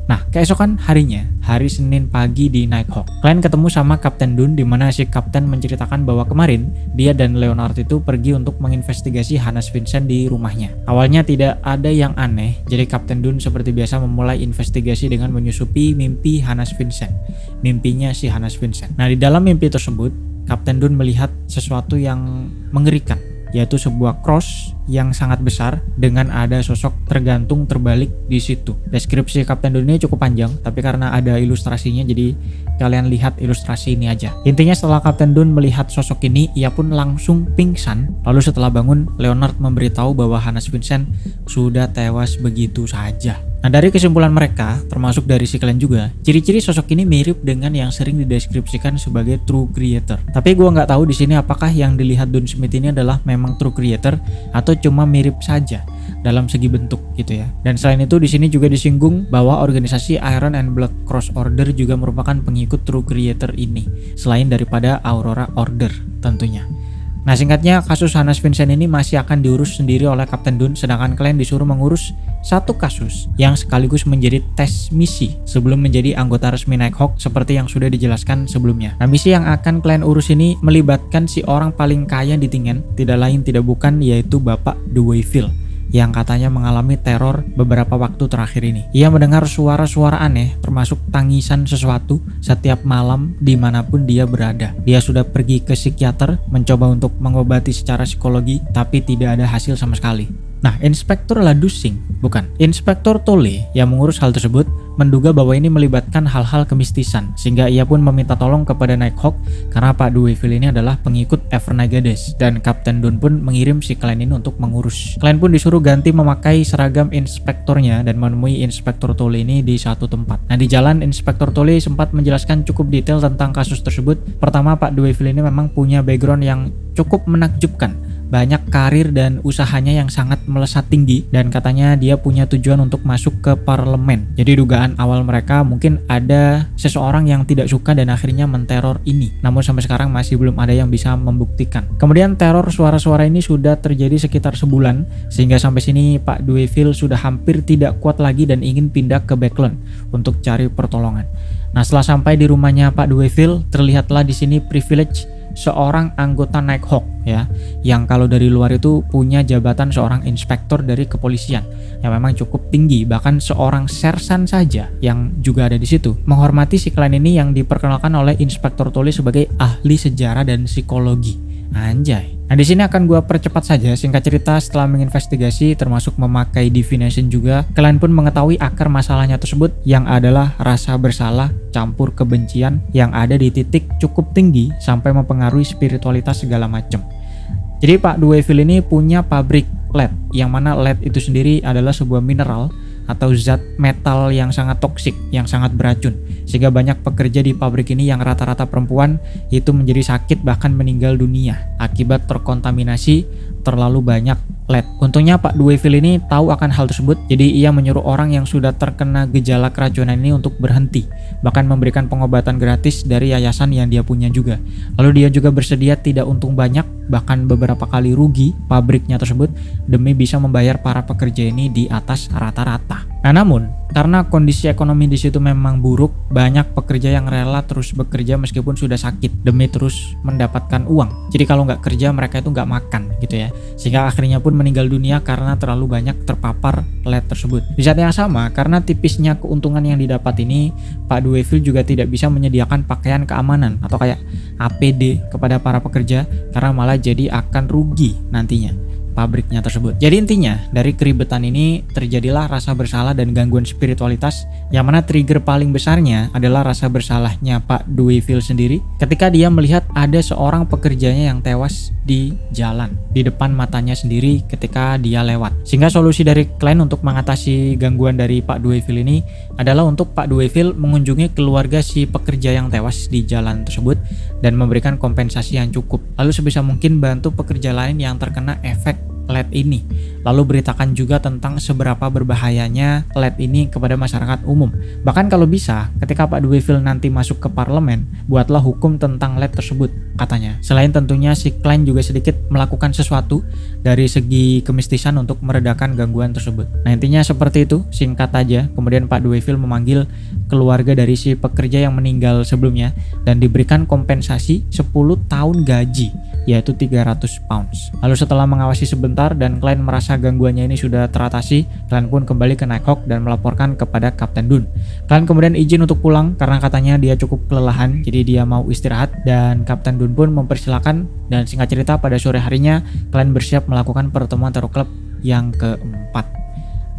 Nah, keesokan harinya, hari Senin pagi di Nighthawk, kalian ketemu sama Kapten Dunn, di mana si Kapten menceritakan bahwa kemarin dia dan Leonard itu pergi untuk menginvestigasi Hannes Vincent di rumahnya. Awalnya tidak ada yang aneh, jadi Kapten Dunn seperti biasa memulai investigasi dengan menyusupi mimpi Hannes Vincent. Mimpinya si Hannes Vincent. Nah, di dalam mimpi tersebut Kapten Dunn melihat sesuatu yang mengerikan, yaitu sebuah cross yang sangat besar dengan ada sosok tergantung terbalik di situ. Deskripsi Kapten Dunn ini cukup panjang, tapi karena ada ilustrasinya jadi kalian lihat ilustrasi ini aja. Intinya setelah Kapten Dunn melihat sosok ini, ia pun langsung pingsan. Lalu setelah bangun, Leonard memberitahu bahwa Hannes Vincent sudah tewas begitu saja. Nah, dari kesimpulan mereka, termasuk dari si kalian juga, ciri-ciri sosok ini mirip dengan yang sering dideskripsikan sebagai true creator. Tapi gue nggak tahu di sini apakah yang dilihat Dunn Smith ini adalah memang true creator atau cuma mirip saja dalam segi bentuk gitu ya. Dan selain itu di sini juga disinggung bahwa organisasi Iron and Blood Cross Order juga merupakan pengikut true creator ini, selain daripada Aurora Order tentunya. Nah, singkatnya kasus Hannes Vincent ini masih akan diurus sendiri oleh Kapten Dunn, sedangkan kalian disuruh mengurus satu kasus yang sekaligus menjadi tes misi sebelum menjadi anggota resmi Nighthawk seperti yang sudah dijelaskan sebelumnya. Nah, misi yang akan kalian urus ini melibatkan si orang paling kaya di Tingen, tidak lain tidak bukan yaitu Bapak Deweyville, yang katanya mengalami teror beberapa waktu terakhir ini. Ia mendengar suara-suara aneh, termasuk tangisan sesuatu setiap malam dimanapun dia berada. Dia sudah pergi ke psikiater, mencoba untuk mengobati secara psikologi, tapi tidak ada hasil sama sekali. Nah, Inspektur Inspektur Tolle yang mengurus hal tersebut menduga bahwa ini melibatkan hal-hal kemistisan, sehingga ia pun meminta tolong kepada Nighthawk karena Pak Deweyville ini adalah pengikut Evernagades, dan Kapten Dunn pun mengirim si klien ini untuk mengurus. Klien pun disuruh ganti memakai seragam inspektornya dan menemui Inspektur Tolle ini di satu tempat. Nah, di jalan Inspektur Tolle sempat menjelaskan cukup detail tentang kasus tersebut. Pertama, Pak Deweyville ini memang punya background yang cukup menakjubkan, banyak karir dan usahanya yang sangat melesat tinggi, dan katanya dia punya tujuan untuk masuk ke parlemen. Jadi dugaan awal mereka mungkin ada seseorang yang tidak suka dan akhirnya menteror ini, namun sampai sekarang masih belum ada yang bisa membuktikan. Kemudian teror suara-suara ini sudah terjadi sekitar sebulan, sehingga sampai sini Pak Deweyville sudah hampir tidak kuat lagi dan ingin pindah ke Backland untuk cari pertolongan. Nah, setelah sampai di rumahnya Pak Deweyville, terlihatlah di sini privilege seorang anggota Nighthawk ya, yang kalau dari luar itu punya jabatan seorang inspektor dari kepolisian yang memang cukup tinggi, bahkan seorang sersan saja yang juga ada di situ menghormati si klien ini yang diperkenalkan oleh Inspektur Tolle sebagai ahli sejarah dan psikologi. Anjay. Nah, di sini akan gua percepat saja. Singkat cerita, setelah menginvestigasi termasuk memakai divination juga, kalian pun mengetahui akar masalahnya tersebut, yang adalah rasa bersalah campur kebencian yang ada di titik cukup tinggi sampai mempengaruhi spiritualitas segala macam. Jadi Pak Deweyville ini punya pabrik lead, yang mana lead itu sendiri adalah sebuah mineral atau zat metal yang sangat toksik, yang sangat beracun. Sehingga banyak pekerja di pabrik ini yang rata-rata perempuan itu menjadi sakit bahkan meninggal dunia akibat terkontaminasi terlalu banyak lead. Untungnya Pak Dwayfield ini tahu akan hal tersebut, jadi ia menyuruh orang yang sudah terkena gejala keracunan ini untuk berhenti, bahkan memberikan pengobatan gratis dari yayasan yang dia punya juga. Lalu dia juga bersedia tidak untung banyak, bahkan beberapa kali rugi pabriknya tersebut demi bisa membayar para pekerja ini di atas rata-rata. Nah, namun karena kondisi ekonomi di situ memang buruk, banyak pekerja yang rela terus bekerja meskipun sudah sakit demi terus mendapatkan uang. Jadi kalau nggak kerja mereka itu nggak makan gitu ya, sehingga akhirnya pun meninggal dunia karena terlalu banyak terpapar lead tersebut. Di saat yang sama, karena tipisnya keuntungan yang didapat ini, Pak Dwayfield juga tidak bisa menyediakan pakaian keamanan atau kayak APD kepada para pekerja karena malah jadi akan rugi nantinya pabriknya tersebut. Jadi intinya dari keribetan ini terjadilah rasa bersalah dan gangguan spiritualitas, yang mana trigger paling besarnya adalah rasa bersalahnya Pak Dwayfield sendiri ketika dia melihat ada seorang pekerjanya yang tewas di jalan di depan matanya sendiri ketika dia lewat. Sehingga solusi dari klien untuk mengatasi gangguan dari Pak Dwayfield ini adalah untuk Pak Dwayfield mengunjungi keluarga si pekerja yang tewas di jalan tersebut dan memberikan kompensasi yang cukup. Lalu sebisa mungkin bantu pekerja lain yang terkena efek lead ini. Lalu beritakan juga tentang seberapa berbahayanya lead ini kepada masyarakat umum. Bahkan kalau bisa, ketika Pak Dwayfield nanti masuk ke parlemen, buatlah hukum tentang lead tersebut, katanya. Selain tentunya si klien juga sedikit melakukan sesuatu dari segi kemistisan untuk meredakan gangguan tersebut. Nah, intinya seperti itu, singkat aja. Kemudian Pak Dwayfield memanggil keluarga dari si pekerja yang meninggal sebelumnya dan diberikan kompensasi 10 tahun gaji, yaitu 300 pounds. Lalu setelah mengawasi sebentar dan klien merasa gangguannya ini sudah teratasi, klien pun kembali ke Nighthawk dan melaporkan kepada Kapten Dunn. Klien kemudian izin untuk pulang karena katanya dia cukup kelelahan, jadi dia mau istirahat, dan Kapten Dunn pun mempersilahkan. Dan singkat cerita, pada sore harinya klien bersiap melakukan pertemuan Tarot Club yang keempat.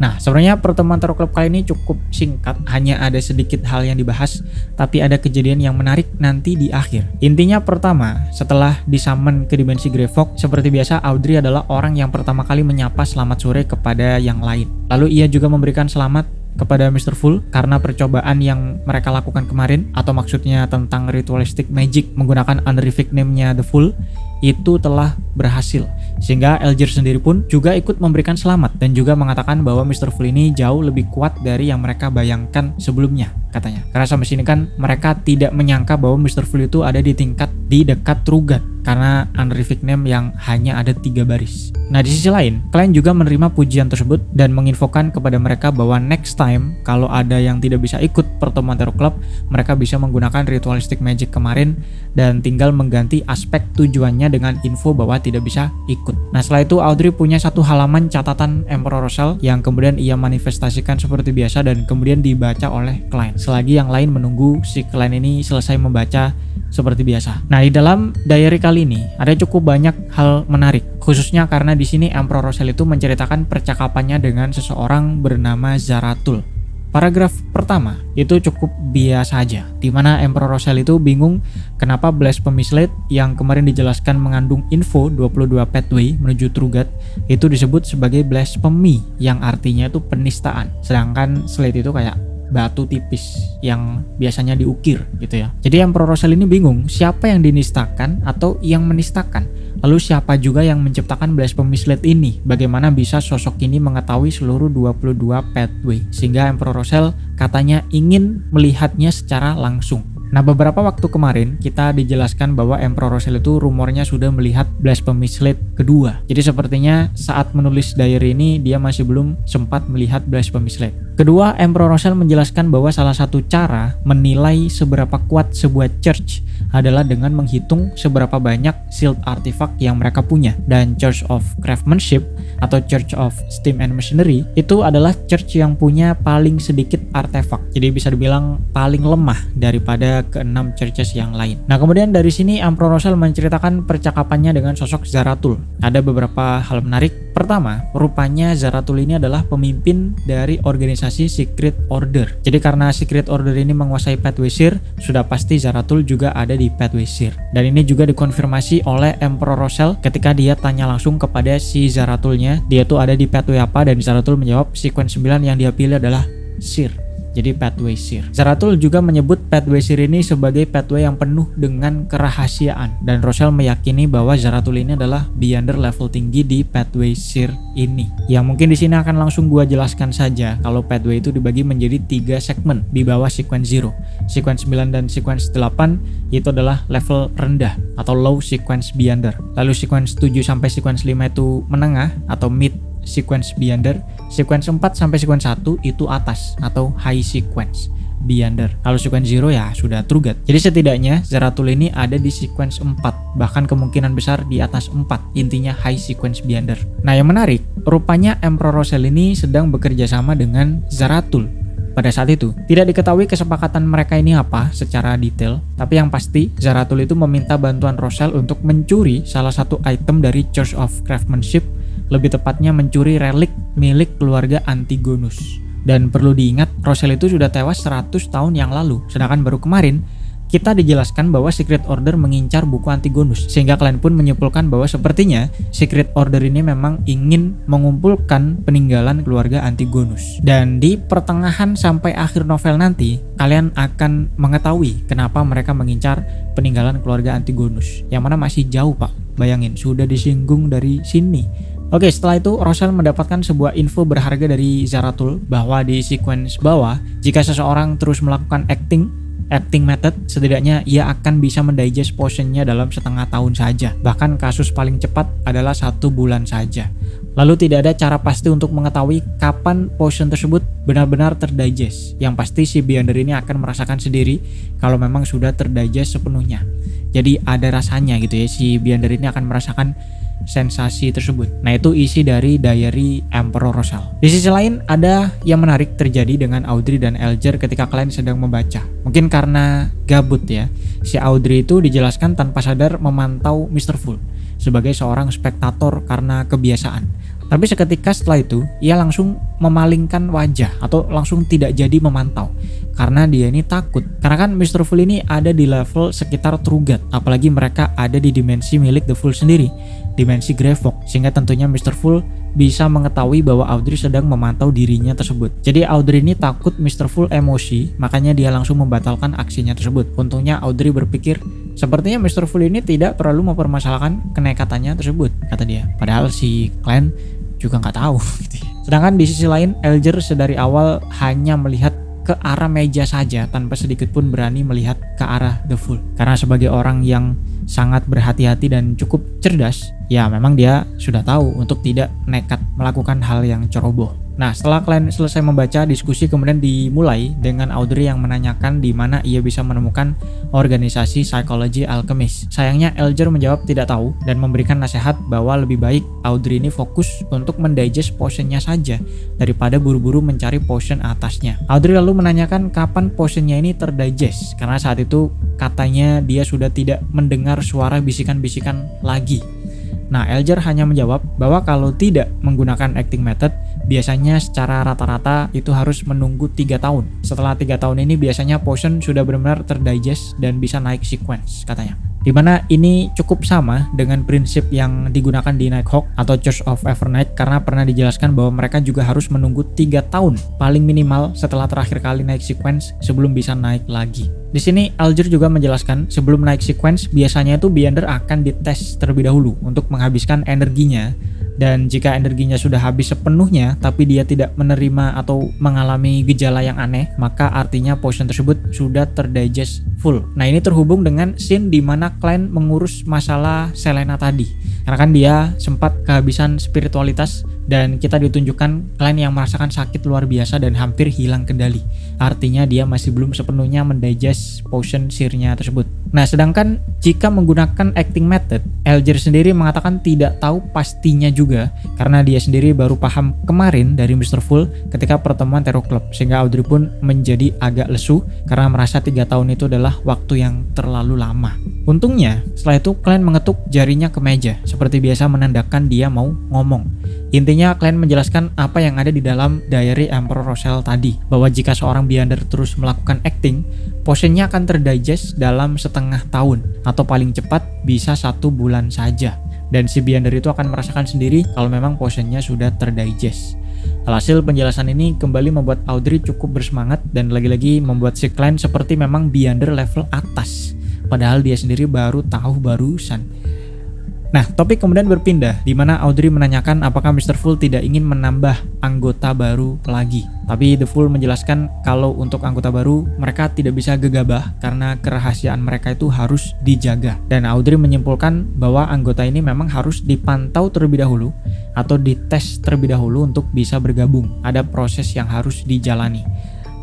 Nah, sebenarnya pertemuan Tarot Club kali ini cukup singkat, hanya ada sedikit hal yang dibahas, tapi ada kejadian yang menarik nanti di akhir. Intinya pertama, setelah disummon ke dimensi Greyfog, seperti biasa Audrey adalah orang yang pertama kali menyapa selamat sore kepada yang lain. Lalu ia juga memberikan selamat kepada Mr. Fool karena percobaan yang mereka lakukan kemarin, atau maksudnya tentang ritualistic magic menggunakan honorific name-nya The Fool, itu telah berhasil. Sehingga Elgir sendiri pun juga ikut memberikan selamat dan juga mengatakan bahwa Mr. Fool ini jauh lebih kuat dari yang mereka bayangkan sebelumnya, katanya. Karena sampai sini kan mereka tidak menyangka bahwa Mr. Fool itu ada di dekat Trugat karena honorific name yang hanya ada 3 baris. Nah, di sisi lain, klien juga menerima pujian tersebut dan menginfokan kepada mereka bahwa next time kalau ada yang tidak bisa ikut pertemuan Tarot Club, mereka bisa menggunakan ritualistic magic kemarin dan tinggal mengganti aspek tujuannya dengan info bahwa tidak bisa ikut. Nah, setelah itu Audrey punya satu halaman catatan Emperor Rosal yang kemudian ia manifestasikan seperti biasa dan kemudian dibaca oleh klien. Selagi yang lain menunggu si klien ini selesai membaca seperti biasa. Nah, di dalam diary kali ini ada cukup banyak hal menarik, khususnya karena di sini Emperor Rosal itu menceritakan percakapannya dengan seseorang bernama Zaratul. Paragraf pertama itu cukup biasa aja, dimana Emperor Rosal itu bingung kenapa Blasphemy Slate yang kemarin dijelaskan mengandung info 22 pathway menuju Trugat itu disebut sebagai blasphemy, yang artinya itu penistaan, sedangkan Slate itu kayak batu tipis yang biasanya diukir gitu ya. Jadi Emperor Rosal ini bingung siapa yang dinistakan atau yang menistakan. Lalu siapa juga yang menciptakan Blasphemy Slate ini? Bagaimana bisa sosok ini mengetahui seluruh 22 pathway? Sehingga Emperor Rosal katanya ingin melihatnya secara langsung. Nah, beberapa waktu kemarin kita dijelaskan bahwa Emperor Rosal itu rumornya sudah melihat Blasphemy Slate kedua. Jadi sepertinya saat menulis diary ini dia masih belum sempat melihat Blasphemy Slate. Kedua, Emperor Rosal menjelaskan bahwa salah satu cara menilai seberapa kuat sebuah church adalah dengan menghitung seberapa banyak sealed artifact yang mereka punya. Dan Church of Craftsmanship atau Church of Steam and Machinery itu adalah church yang punya paling sedikit artefak. Jadi bisa dibilang paling lemah daripada ke-6 churches yang lain. Nah, kemudian dari sini Emperor Rosal menceritakan percakapannya dengan sosok Zaratul. Ada beberapa hal menarik. Pertama, rupanya Zaratul ini adalah pemimpin dari organisasi Secret Order. Jadi karena Secret Order ini menguasai Pathway Seer, sudah pasti Zaratul juga ada di Pathway Seer. Dan ini juga dikonfirmasi oleh Emperor Rosal ketika dia tanya langsung kepada si Zaratulnya ditanya dia tuh ada di pathway apa, dan Zaratul menjawab sequence 9 yang dia pilih adalah Seer. Jadi pathway Seer. Zaratul juga menyebut pathway Seer ini sebagai pathway yang penuh dengan kerahasiaan, dan Rochelle meyakini bahwa Zaratul ini adalah Beyonder level tinggi di pathway Seer ini. Yang mungkin di sini akan langsung gua jelaskan saja kalau pathway itu dibagi menjadi 3 segmen di bawah sequence 0. Sequence 9 dan sequence 8 itu adalah level rendah atau low sequence Beyonder. Lalu sequence 7 sampai sequence 5 itu menengah atau mid sequence Beyonder. Sequence 4 sampai sequence 1 itu atas atau high sequence Beyonder. Kalau sequence 0 ya sudah True God. Jadi setidaknya Zaratul ini ada di sequence 4, bahkan kemungkinan besar di atas 4, intinya high sequence Beyonder. Nah yang menarik, rupanya Emperor Rochelle ini sedang bekerja sama dengan Zaratul. Pada saat itu, tidak diketahui kesepakatan mereka ini apa secara detail, tapi yang pasti Zaratul itu meminta bantuan Rochelle untuk mencuri salah satu item dari Church of Craftsmanship, lebih tepatnya mencuri relik milik keluarga Antigonus. Dan perlu diingat, Rochelle itu sudah tewas 100 tahun yang lalu, sedangkan baru kemarin kita dijelaskan bahwa Secret Order mengincar buku Antigonus, sehingga kalian pun menyimpulkan bahwa sepertinya Secret Order ini memang ingin mengumpulkan peninggalan keluarga Antigonus. Dan di pertengahan sampai akhir novel nanti, kalian akan mengetahui kenapa mereka mengincar peninggalan keluarga Antigonus, yang mana masih jauh pak, bayangin sudah disinggung dari sini. Oke, setelah itu Rochelle mendapatkan sebuah info berharga dari Zaratul bahwa di sequence bawah, jika seseorang terus melakukan acting method, setidaknya ia akan bisa mendigest potionnya dalam setengah tahun saja. Bahkan kasus paling cepat adalah 1 bulan saja. Lalu tidak ada cara pasti untuk mengetahui kapan potion tersebut benar-benar terdigest. Yang pasti si Beyonder ini akan merasakan sendiri kalau memang sudah terdigest sepenuhnya. Jadi ada rasanya gitu ya, si Beyonder ini akan merasakan sensasi tersebut. Nah itu isi dari diary Emperor Rochelle. Di sisi lain ada yang menarik terjadi dengan Audrey dan Elger ketika kalian sedang membaca. Mungkin karena gabut ya, si Audrey itu dijelaskan tanpa sadar memantau Mr. Fool sebagai seorang spektator karena kebiasaan. Tapi seketika setelah itu ia langsung memalingkan wajah atau langsung tidak jadi memantau karena dia ini takut. Karena kan Mr. Fool ini ada di level sekitar True God, apalagi mereka ada di dimensi milik The Fool sendiri, dimensi Greyfog, sehingga tentunya Mr. Fool bisa mengetahui bahwa Audrey sedang memantau dirinya tersebut. Jadi Audrey ini takut Mr. Fool emosi, makanya dia langsung membatalkan aksinya tersebut. Untungnya Audrey berpikir sepertinya Mr. Fool ini tidak terlalu mempermasalahkan kenekatannya tersebut, kata dia. Padahal si Clan juga nggak tahu. Sedangkan di sisi lain, Elger sedari awal hanya melihat ke arah meja saja tanpa sedikit pun berani melihat ke arah The Fool. Karena sebagai orang yang sangat berhati-hati dan cukup cerdas, ya memang dia sudah tahu untuk tidak nekat melakukan hal yang ceroboh. Nah, setelah kalian selesai membaca, diskusi kemudian dimulai dengan Audrey yang menanyakan di mana ia bisa menemukan organisasi Psychology Alchemist. Sayangnya Elger menjawab tidak tahu dan memberikan nasihat bahwa lebih baik Audrey ini fokus untuk mendigest potionnya saja daripada buru-buru mencari potion atasnya. Audrey lalu menanyakan kapan potionnya ini terdigest, karena saat itu katanya dia sudah tidak mendengar suara bisikan-bisikan lagi. Nah, Elger hanya menjawab bahwa kalau tidak menggunakan acting method, biasanya secara rata-rata itu harus menunggu 3 tahun. Setelah 3 tahun ini biasanya potion sudah benar-benar terdigest dan bisa naik sequence, katanya. Dimana ini cukup sama dengan prinsip yang digunakan di Nighthawk atau Church of Evernight, karena pernah dijelaskan bahwa mereka juga harus menunggu 3 tahun paling minimal setelah terakhir kali naik sequence sebelum bisa naik lagi. Di sini Elger juga menjelaskan sebelum naik sequence biasanya itu Beyonder akan dites terlebih dahulu untuk menghabiskan energinya, dan jika energinya sudah habis sepenuhnya tapi dia tidak menerima atau mengalami gejala yang aneh, maka artinya potion tersebut sudah terdigest full. Nah, ini terhubung dengan scene di mana Klein mengurus masalah Selena tadi, karena kan dia sempat kehabisan spiritualitas dan kita ditunjukkan Klein yang merasakan sakit luar biasa dan hampir hilang kendali. Artinya dia masih belum sepenuhnya mendigest potion seer-nya tersebut. Nah, sedangkan jika menggunakan acting method, Elger sendiri mengatakan tidak tahu pastinya juga karena dia sendiri baru paham kemarin dari Mr. Fool ketika pertemuan Terror Club, sehingga Audrey pun menjadi agak lesu karena merasa 3 tahun itu adalah waktu yang terlalu lama. Untungnya setelah itu Klein mengetuk jarinya ke meja seperti biasa menandakan dia mau ngomong. Intinya Klein menjelaskan apa yang ada di dalam diary Emperor Rochelle tadi, bahwa jika seorang Beyonder terus melakukan acting, potionnya akan terdigest dalam setengah tahun atau paling cepat bisa 1 bulan saja. dan si Beyonder itu akan merasakan sendiri kalau memang potionnya sudah terdigest. Alhasil penjelasan ini kembali membuat Audrey cukup bersemangat dan lagi-lagi membuat si Klein seperti memang Beyonder level atas, padahal dia sendiri baru tahu barusan. Nah, topik kemudian berpindah, di mana Audrey menanyakan apakah Mr. Fool tidak ingin menambah anggota baru lagi. Tapi The Fool menjelaskan kalau untuk anggota baru, mereka tidak bisa gegabah karena kerahasiaan mereka itu harus dijaga. Dan Audrey menyimpulkan bahwa anggota ini memang harus dipantau terlebih dahulu atau dites terlebih dahulu untuk bisa bergabung. Ada proses yang harus dijalani.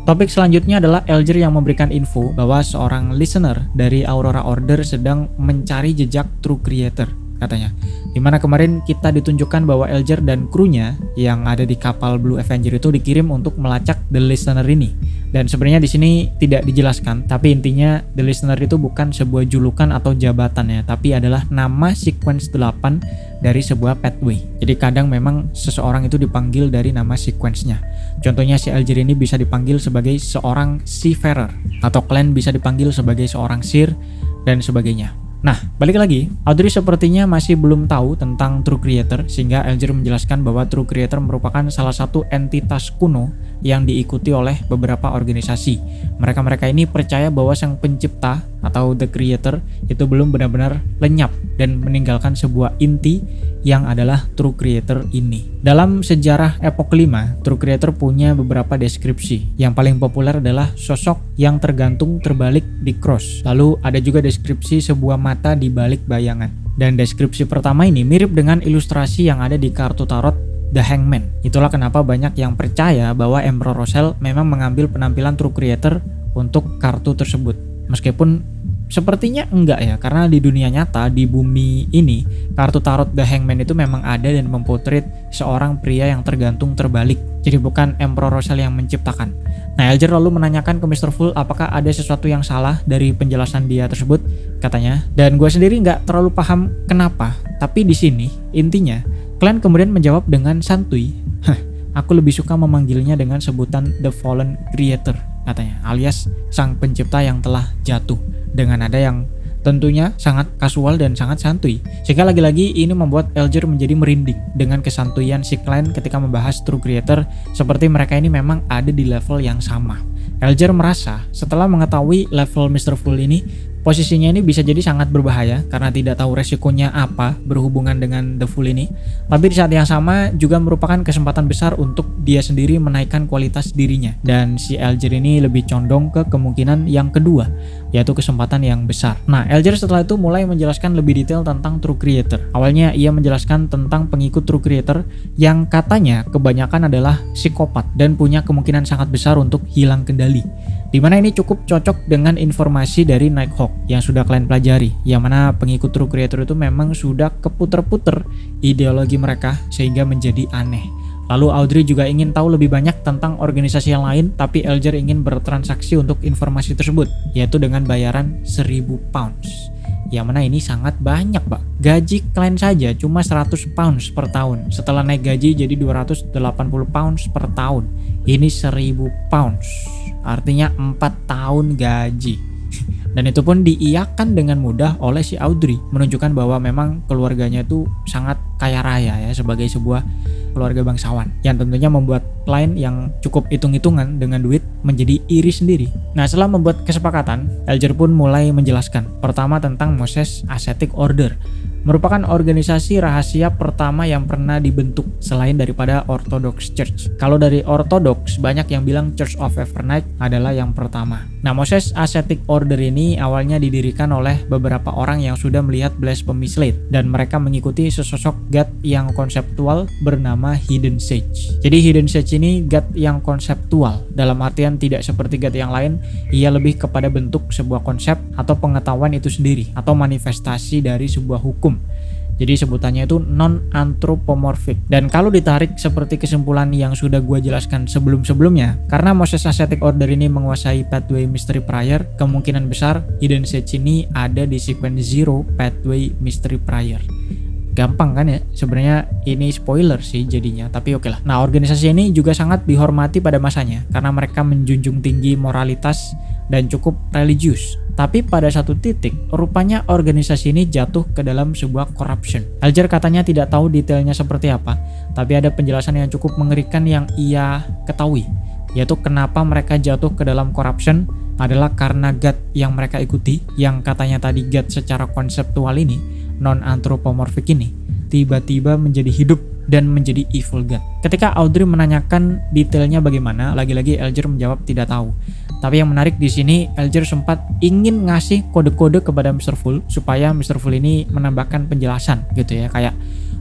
Topik selanjutnya adalah Elger yang memberikan info bahwa seorang listener dari Aurora Order sedang mencari jejak True Creator, katanya. Dimana kemarin kita ditunjukkan bahwa Elger dan krunya yang ada di kapal Blue Avenger itu dikirim untuk melacak The Listener ini. Dan sebenarnya di sini tidak dijelaskan, tapi intinya The Listener itu bukan sebuah julukan atau jabatan ya, tapi adalah nama sequence 8 dari sebuah pathway. Jadi kadang memang seseorang itu dipanggil dari nama sequence-nya. Contohnya si Elger ini bisa dipanggil sebagai seorang seafarer, atau Klein bisa dipanggil sebagai seorang seer, dan sebagainya. Nah, balik lagi, Audrey sepertinya masih belum tahu tentang True Creator, sehingga Elger menjelaskan bahwa True Creator merupakan salah satu entitas kuno yang diikuti oleh beberapa organisasi. Mereka-mereka ini percaya bahwa sang pencipta atau The Creator itu belum benar-benar lenyap dan meninggalkan sebuah inti yang adalah True Creator ini. Dalam sejarah Epoch 5, True Creator punya beberapa deskripsi. Yang paling populer adalah sosok yang tergantung terbalik di cross. Lalu ada juga deskripsi sebuah mata di balik bayangan. Dan deskripsi pertama ini mirip dengan ilustrasi yang ada di kartu tarot The Hangman. Itulah kenapa banyak yang percaya bahwa Emperor Rosell memang mengambil penampilan True Creator untuk kartu tersebut. Meskipun sepertinya enggak ya, karena di dunia nyata, di bumi ini, kartu tarot The Hangman itu memang ada dan mempotret seorang pria yang tergantung terbalik. Jadi bukan Emperor Rosell yang menciptakan. Nah, Elger lalu menanyakan ke Mr. Fool apakah ada sesuatu yang salah dari penjelasan dia tersebut, katanya. Dan gue sendiri nggak terlalu paham kenapa. Tapi di sini, intinya, Klein kemudian menjawab dengan santuy, aku lebih suka memanggilnya dengan sebutan The Fallen Creator, katanya, alias sang pencipta yang telah jatuh, dengan nada yang tentunya sangat kasual dan sangat santuy. Sehingga lagi-lagi ini membuat Elger menjadi merinding dengan kesantuyan si Klein ketika membahas True Creator, seperti mereka ini memang ada di level yang sama. Elger merasa setelah mengetahui level Mr. Fool ini, posisinya ini bisa jadi sangat berbahaya karena tidak tahu resikonya apa berhubungan dengan The Fool ini. Tapi di saat yang sama juga merupakan kesempatan besar untuk dia sendiri menaikkan kualitas dirinya. Dan si Elger ini lebih condong ke kemungkinan yang kedua, yaitu kesempatan yang besar. Nah, Elger setelah itu mulai menjelaskan lebih detail tentang True Creator. Awalnya ia menjelaskan tentang pengikut True Creator yang katanya kebanyakan adalah psikopat dan punya kemungkinan sangat besar untuk hilang kendali. Dimana ini cukup cocok dengan informasi dari Nighthawk yang sudah kalian pelajari, yang mana pengikut True Creator itu memang sudah keputer-puter ideologi mereka sehingga menjadi aneh. Lalu Audrey juga ingin tahu lebih banyak tentang organisasi yang lain, tapi Elger ingin bertransaksi untuk informasi tersebut, yaitu dengan bayaran 1000 pounds. Yang mana ini sangat banyak, Pak. Gaji Klein saja cuma 100 pounds per tahun. Setelah naik gaji jadi 280 pounds per tahun. Ini 1000 pounds. Artinya 4 tahun gaji. Dan itu pun diiyakan dengan mudah oleh si Audrey, menunjukkan bahwa memang keluarganya itu sangat kaya raya ya, sebagai sebuah keluarga bangsawan, yang tentunya membuat Klein yang cukup hitung-hitungan dengan duit menjadi iri sendiri. Nah, setelah membuat kesepakatan, Elger pun mulai menjelaskan pertama tentang Moses Ascetic Order, merupakan organisasi rahasia pertama yang pernah dibentuk selain daripada Orthodox Church. Kalau dari Orthodox, banyak yang bilang Church of Evernight adalah yang pertama. Nah, Moses Ascetic Order ini awalnya didirikan oleh beberapa orang yang sudah melihat Blasphemy Slate, dan mereka mengikuti sesosok god yang konseptual bernama Hidden Sage. Jadi Hidden Sage ini god yang konseptual, dalam artian tidak seperti god yang lain, ia lebih kepada bentuk sebuah konsep atau pengetahuan itu sendiri, atau manifestasi dari sebuah hukum. Jadi sebutannya itu non-anthropomorphic. Dan kalau ditarik seperti kesimpulan yang sudah gue jelaskan sebelum-sebelumnya, karena Moses Ascetic Order ini menguasai Pathway Mystery Prayer, kemungkinan besar Hidden Sage ini ada di sequence 0 Pathway Mystery Prayer. gampang kan ya, sebenarnya ini spoiler sih jadinya, tapi oke lah. Nah, organisasi ini juga sangat dihormati pada masanya karena mereka menjunjung tinggi moralitas dan cukup religius. Tapi pada satu titik, rupanya organisasi ini jatuh ke dalam sebuah corruption. Alger katanya tidak tahu detailnya seperti apa, tapi ada penjelasan yang cukup mengerikan yang ia ketahui, yaitu kenapa mereka jatuh ke dalam corruption adalah karena God yang mereka ikuti, yang katanya tadi God secara konseptual ini, non-anthropomorphic ini, tiba-tiba menjadi hidup dan menjadi evil God. Ketika Audrey menanyakan detailnya bagaimana, lagi-lagi Alger menjawab tidak tahu. Tapi yang menarik di sini, Alger sempat ingin ngasih kode-kode kepada Mr. Full supaya Mr. Full ini menambahkan penjelasan gitu ya, kayak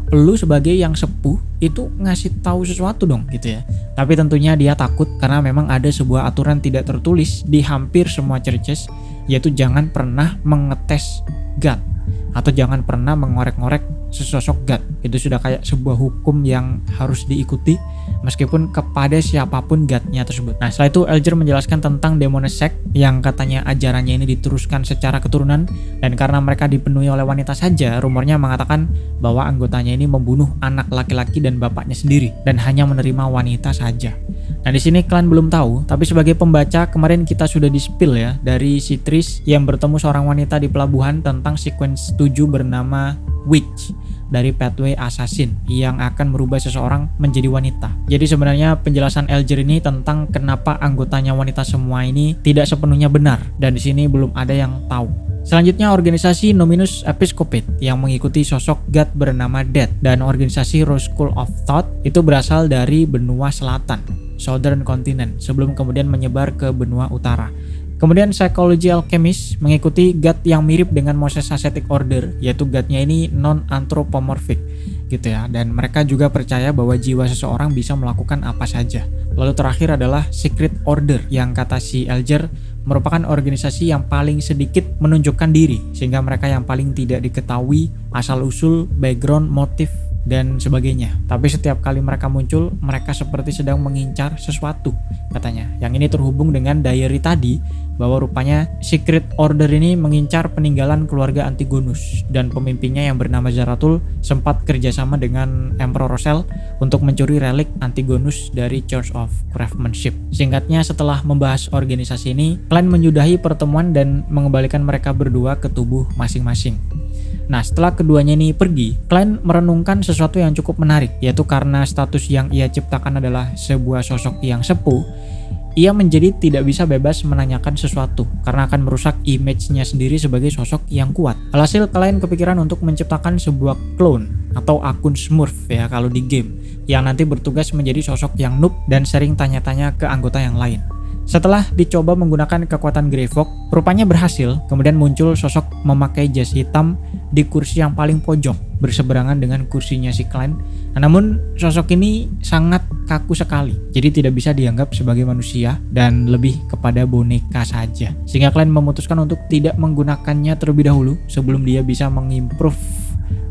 lu sebagai yang sepuh itu ngasih tahu sesuatu dong gitu ya. Tapi tentunya dia takut karena memang ada sebuah aturan tidak tertulis di hampir semua churches, yaitu jangan pernah mengetes God atau jangan pernah mengorek-ngorek sesosok God. Itu sudah kayak sebuah hukum yang harus diikuti meskipun kepada siapapun God-nya tersebut. Nah, setelah itu Alger menjelaskan tentang demonic sect yang katanya ajarannya ini diteruskan secara keturunan, dan karena mereka dipenuhi oleh wanita saja, rumornya mengatakan bahwa anggotanya ini membunuh anak laki-laki dan bapaknya sendiri dan hanya menerima wanita saja. Nah, di sini kalian belum tahu, tapi sebagai pembaca kemarin kita sudah di-spill ya dari si Trish yang bertemu seorang wanita di pelabuhan tentang sequence 7 bernama Witch dari Pathway Assassin yang akan merubah seseorang menjadi wanita. Jadi sebenarnya penjelasan Alger ini tentang kenapa anggotanya wanita semua ini tidak sepenuhnya benar, dan di sini belum ada yang tahu. Selanjutnya organisasi Nominus Episcopate yang mengikuti sosok God bernama Death, dan organisasi Rose School of Thought itu berasal dari benua selatan, Southern Continent, sebelum kemudian menyebar ke benua utara. Kemudian Psychology Alchemist mengikuti God yang mirip dengan Moses Ascetic Order, yaitu God-nya ini non-anthropomorphic gitu ya, dan mereka juga percaya bahwa jiwa seseorang bisa melakukan apa saja. Lalu terakhir adalah Secret Order yang kata si Alger merupakan organisasi yang paling sedikit menunjukkan diri, sehingga mereka yang paling tidak diketahui asal-usul, background, motif, dan sebagainya. Tapi setiap kali mereka muncul, mereka seperti sedang mengincar sesuatu katanya. Yang ini terhubung dengan diary tadi, bahwa rupanya Secret Order ini mengincar peninggalan keluarga Antigonus, dan pemimpinnya yang bernama Zarathul sempat kerjasama dengan Emperor Rosel untuk mencuri relik Antigonus dari Church of Craftsmanship. Singkatnya, setelah membahas organisasi ini, klan menyudahi pertemuan dan mengembalikan mereka berdua ke tubuh masing-masing. Nah, setelah keduanya ini pergi, Klein merenungkan sesuatu yang cukup menarik, yaitu karena status yang ia ciptakan adalah sebuah sosok yang sepuh, ia menjadi tidak bisa bebas menanyakan sesuatu karena akan merusak image-nya sendiri sebagai sosok yang kuat. Alhasil, Klein kepikiran untuk menciptakan sebuah clone atau akun Smurf ya kalau di game, yang nanti bertugas menjadi sosok yang noob dan sering tanya-tanya ke anggota yang lain. Setelah dicoba menggunakan kekuatan Greyfog, rupanya berhasil. Kemudian muncul sosok memakai jas hitam di kursi yang paling pojok, berseberangan dengan kursinya si Klein. Namun sosok ini sangat kaku sekali, jadi tidak bisa dianggap sebagai manusia dan lebih kepada boneka saja. Sehingga Klein memutuskan untuk tidak menggunakannya terlebih dahulu sebelum dia bisa mengimprove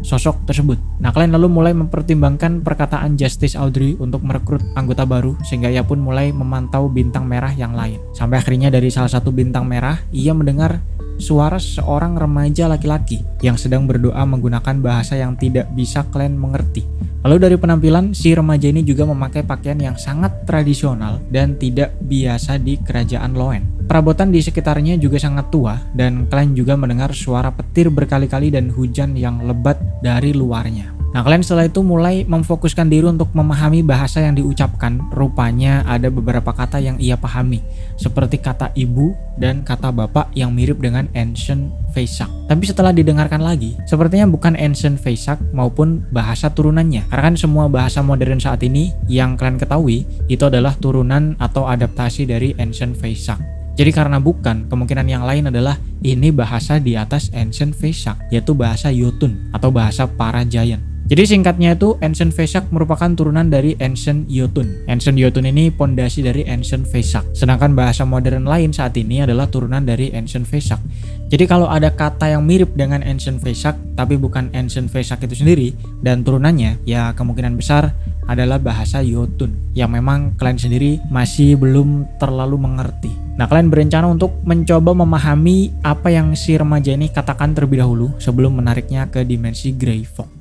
sosok tersebut. Nah, Klein lalu mulai mempertimbangkan perkataan Justice Audrey untuk merekrut anggota baru, sehingga ia pun mulai memantau bintang merah yang lain. Sampai akhirnya dari salah satu bintang merah, ia mendengar suara seorang remaja laki-laki yang sedang berdoa menggunakan bahasa yang tidak bisa Klein mengerti. Lalu dari penampilan, si remaja ini juga memakai pakaian yang sangat tradisional dan tidak biasa di kerajaan Loen. Perabotan di sekitarnya juga sangat tua, dan Klein juga mendengar suara petir berkali-kali dan hujan yang lebat dari luarnya. Nah, Klein setelah itu mulai memfokuskan diri untuk memahami bahasa yang diucapkan. Rupanya ada beberapa kata yang ia pahami, seperti kata ibu dan kata bapak yang mirip dengan Ancient Vesak. Tapi setelah didengarkan lagi, sepertinya bukan Ancient Vesak maupun bahasa turunannya. Karena kan semua bahasa modern saat ini yang kalian ketahui itu adalah turunan atau adaptasi dari Ancient Vesak. Jadi karena bukan, kemungkinan yang lain adalah ini bahasa di atas Ancient Vesak, yaitu bahasa Jotun atau bahasa para giant. Jadi singkatnya itu, Ancient Vesak merupakan turunan dari Ancient Jotun. Ancient Jotun ini pondasi dari Ancient Vesak. Sedangkan bahasa modern lain saat ini adalah turunan dari Ancient Vesak. Jadi kalau ada kata yang mirip dengan Ancient Vesak tapi bukan Ancient Vesak itu sendiri dan turunannya, ya kemungkinan besar adalah bahasa Jotun yang memang kalian sendiri masih belum terlalu mengerti. Nah, kalian berencana untuk mencoba memahami apa yang si remaja ini katakan terlebih dahulu sebelum menariknya ke dimensi Greyfog.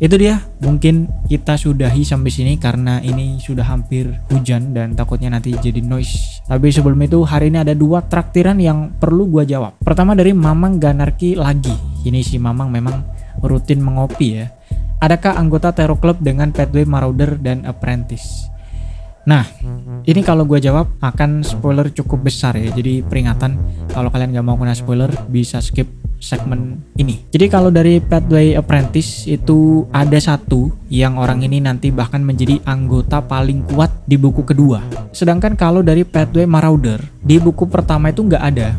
Itu dia, mungkin kita sudahi sampai sini karena ini sudah hampir hujan dan takutnya nanti jadi noise. Tapi sebelum itu, hari ini ada 2 traktiran yang perlu gua jawab. Pertama dari Mamang Ganarki lagi. Ini si Mamang memang rutin mengopi ya. Adakah anggota Tero Club dengan Pathway Marauder dan Apprentice? Nah, ini kalau gue jawab akan spoiler cukup besar ya. Jadi peringatan, kalau kalian gak mau kena spoiler bisa skip segmen ini. Jadi kalau dari Pathway Apprentice itu ada satu yang orang ini nanti bahkan menjadi anggota paling kuat di buku kedua. Sedangkan kalau dari Pathway Marauder di buku pertama itu nggak ada.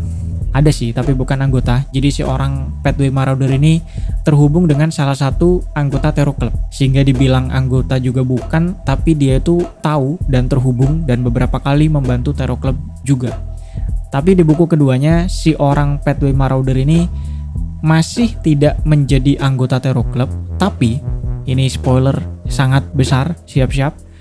Ada sih, tapi bukan anggota. Jadi si orang Pathway Marauder ini terhubung dengan salah satu anggota Tero Club. Sehingga dibilang anggota juga bukan, tapi dia itu tahu dan terhubung dan beberapa kali membantu Tero Club juga. Tapi di buku keduanya, si orang Pathway Marauder ini masih tidak menjadi anggota Tero Club. Tapi, ini spoiler sangat besar, siap-siap.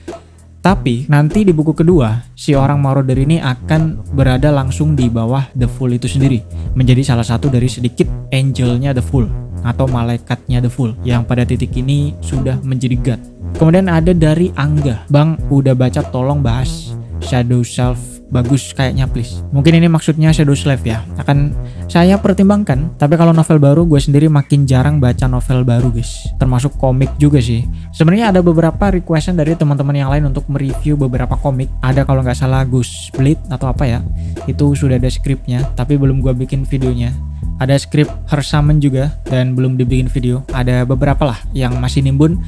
Tapi nanti di buku kedua, si orang Marauder ini akan berada langsung di bawah The Fool itu sendiri, menjadi salah satu dari sedikit angelnya The Fool atau malaikatnya The Fool yang pada titik ini sudah menjadi God. Kemudian ada dari Angga, Bang udah baca tolong bahas Shadow Self, bagus kayaknya please. Mungkin ini maksudnya Shadow Slave ya. Akan saya pertimbangkan. Tapi kalau novel baru, gue sendiri makin jarang baca novel baru guys. Termasuk komik juga sih. Sebenarnya ada beberapa requestan dari teman-teman yang lain untuk mereview beberapa komik. Ada kalau nggak salah Ghost Split atau apa ya. Itu sudah ada skripnya, tapi belum gue bikin videonya. Ada skrip Her Summon juga dan belum dibikin video. Ada beberapa lah yang masih nimbun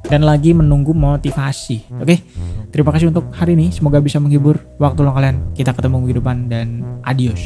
dan lagi menunggu motivasi. Oke, terima kasih untuk hari ini. Semoga bisa menghibur waktu luang kalian. Kita ketemu minggu depan dan adios.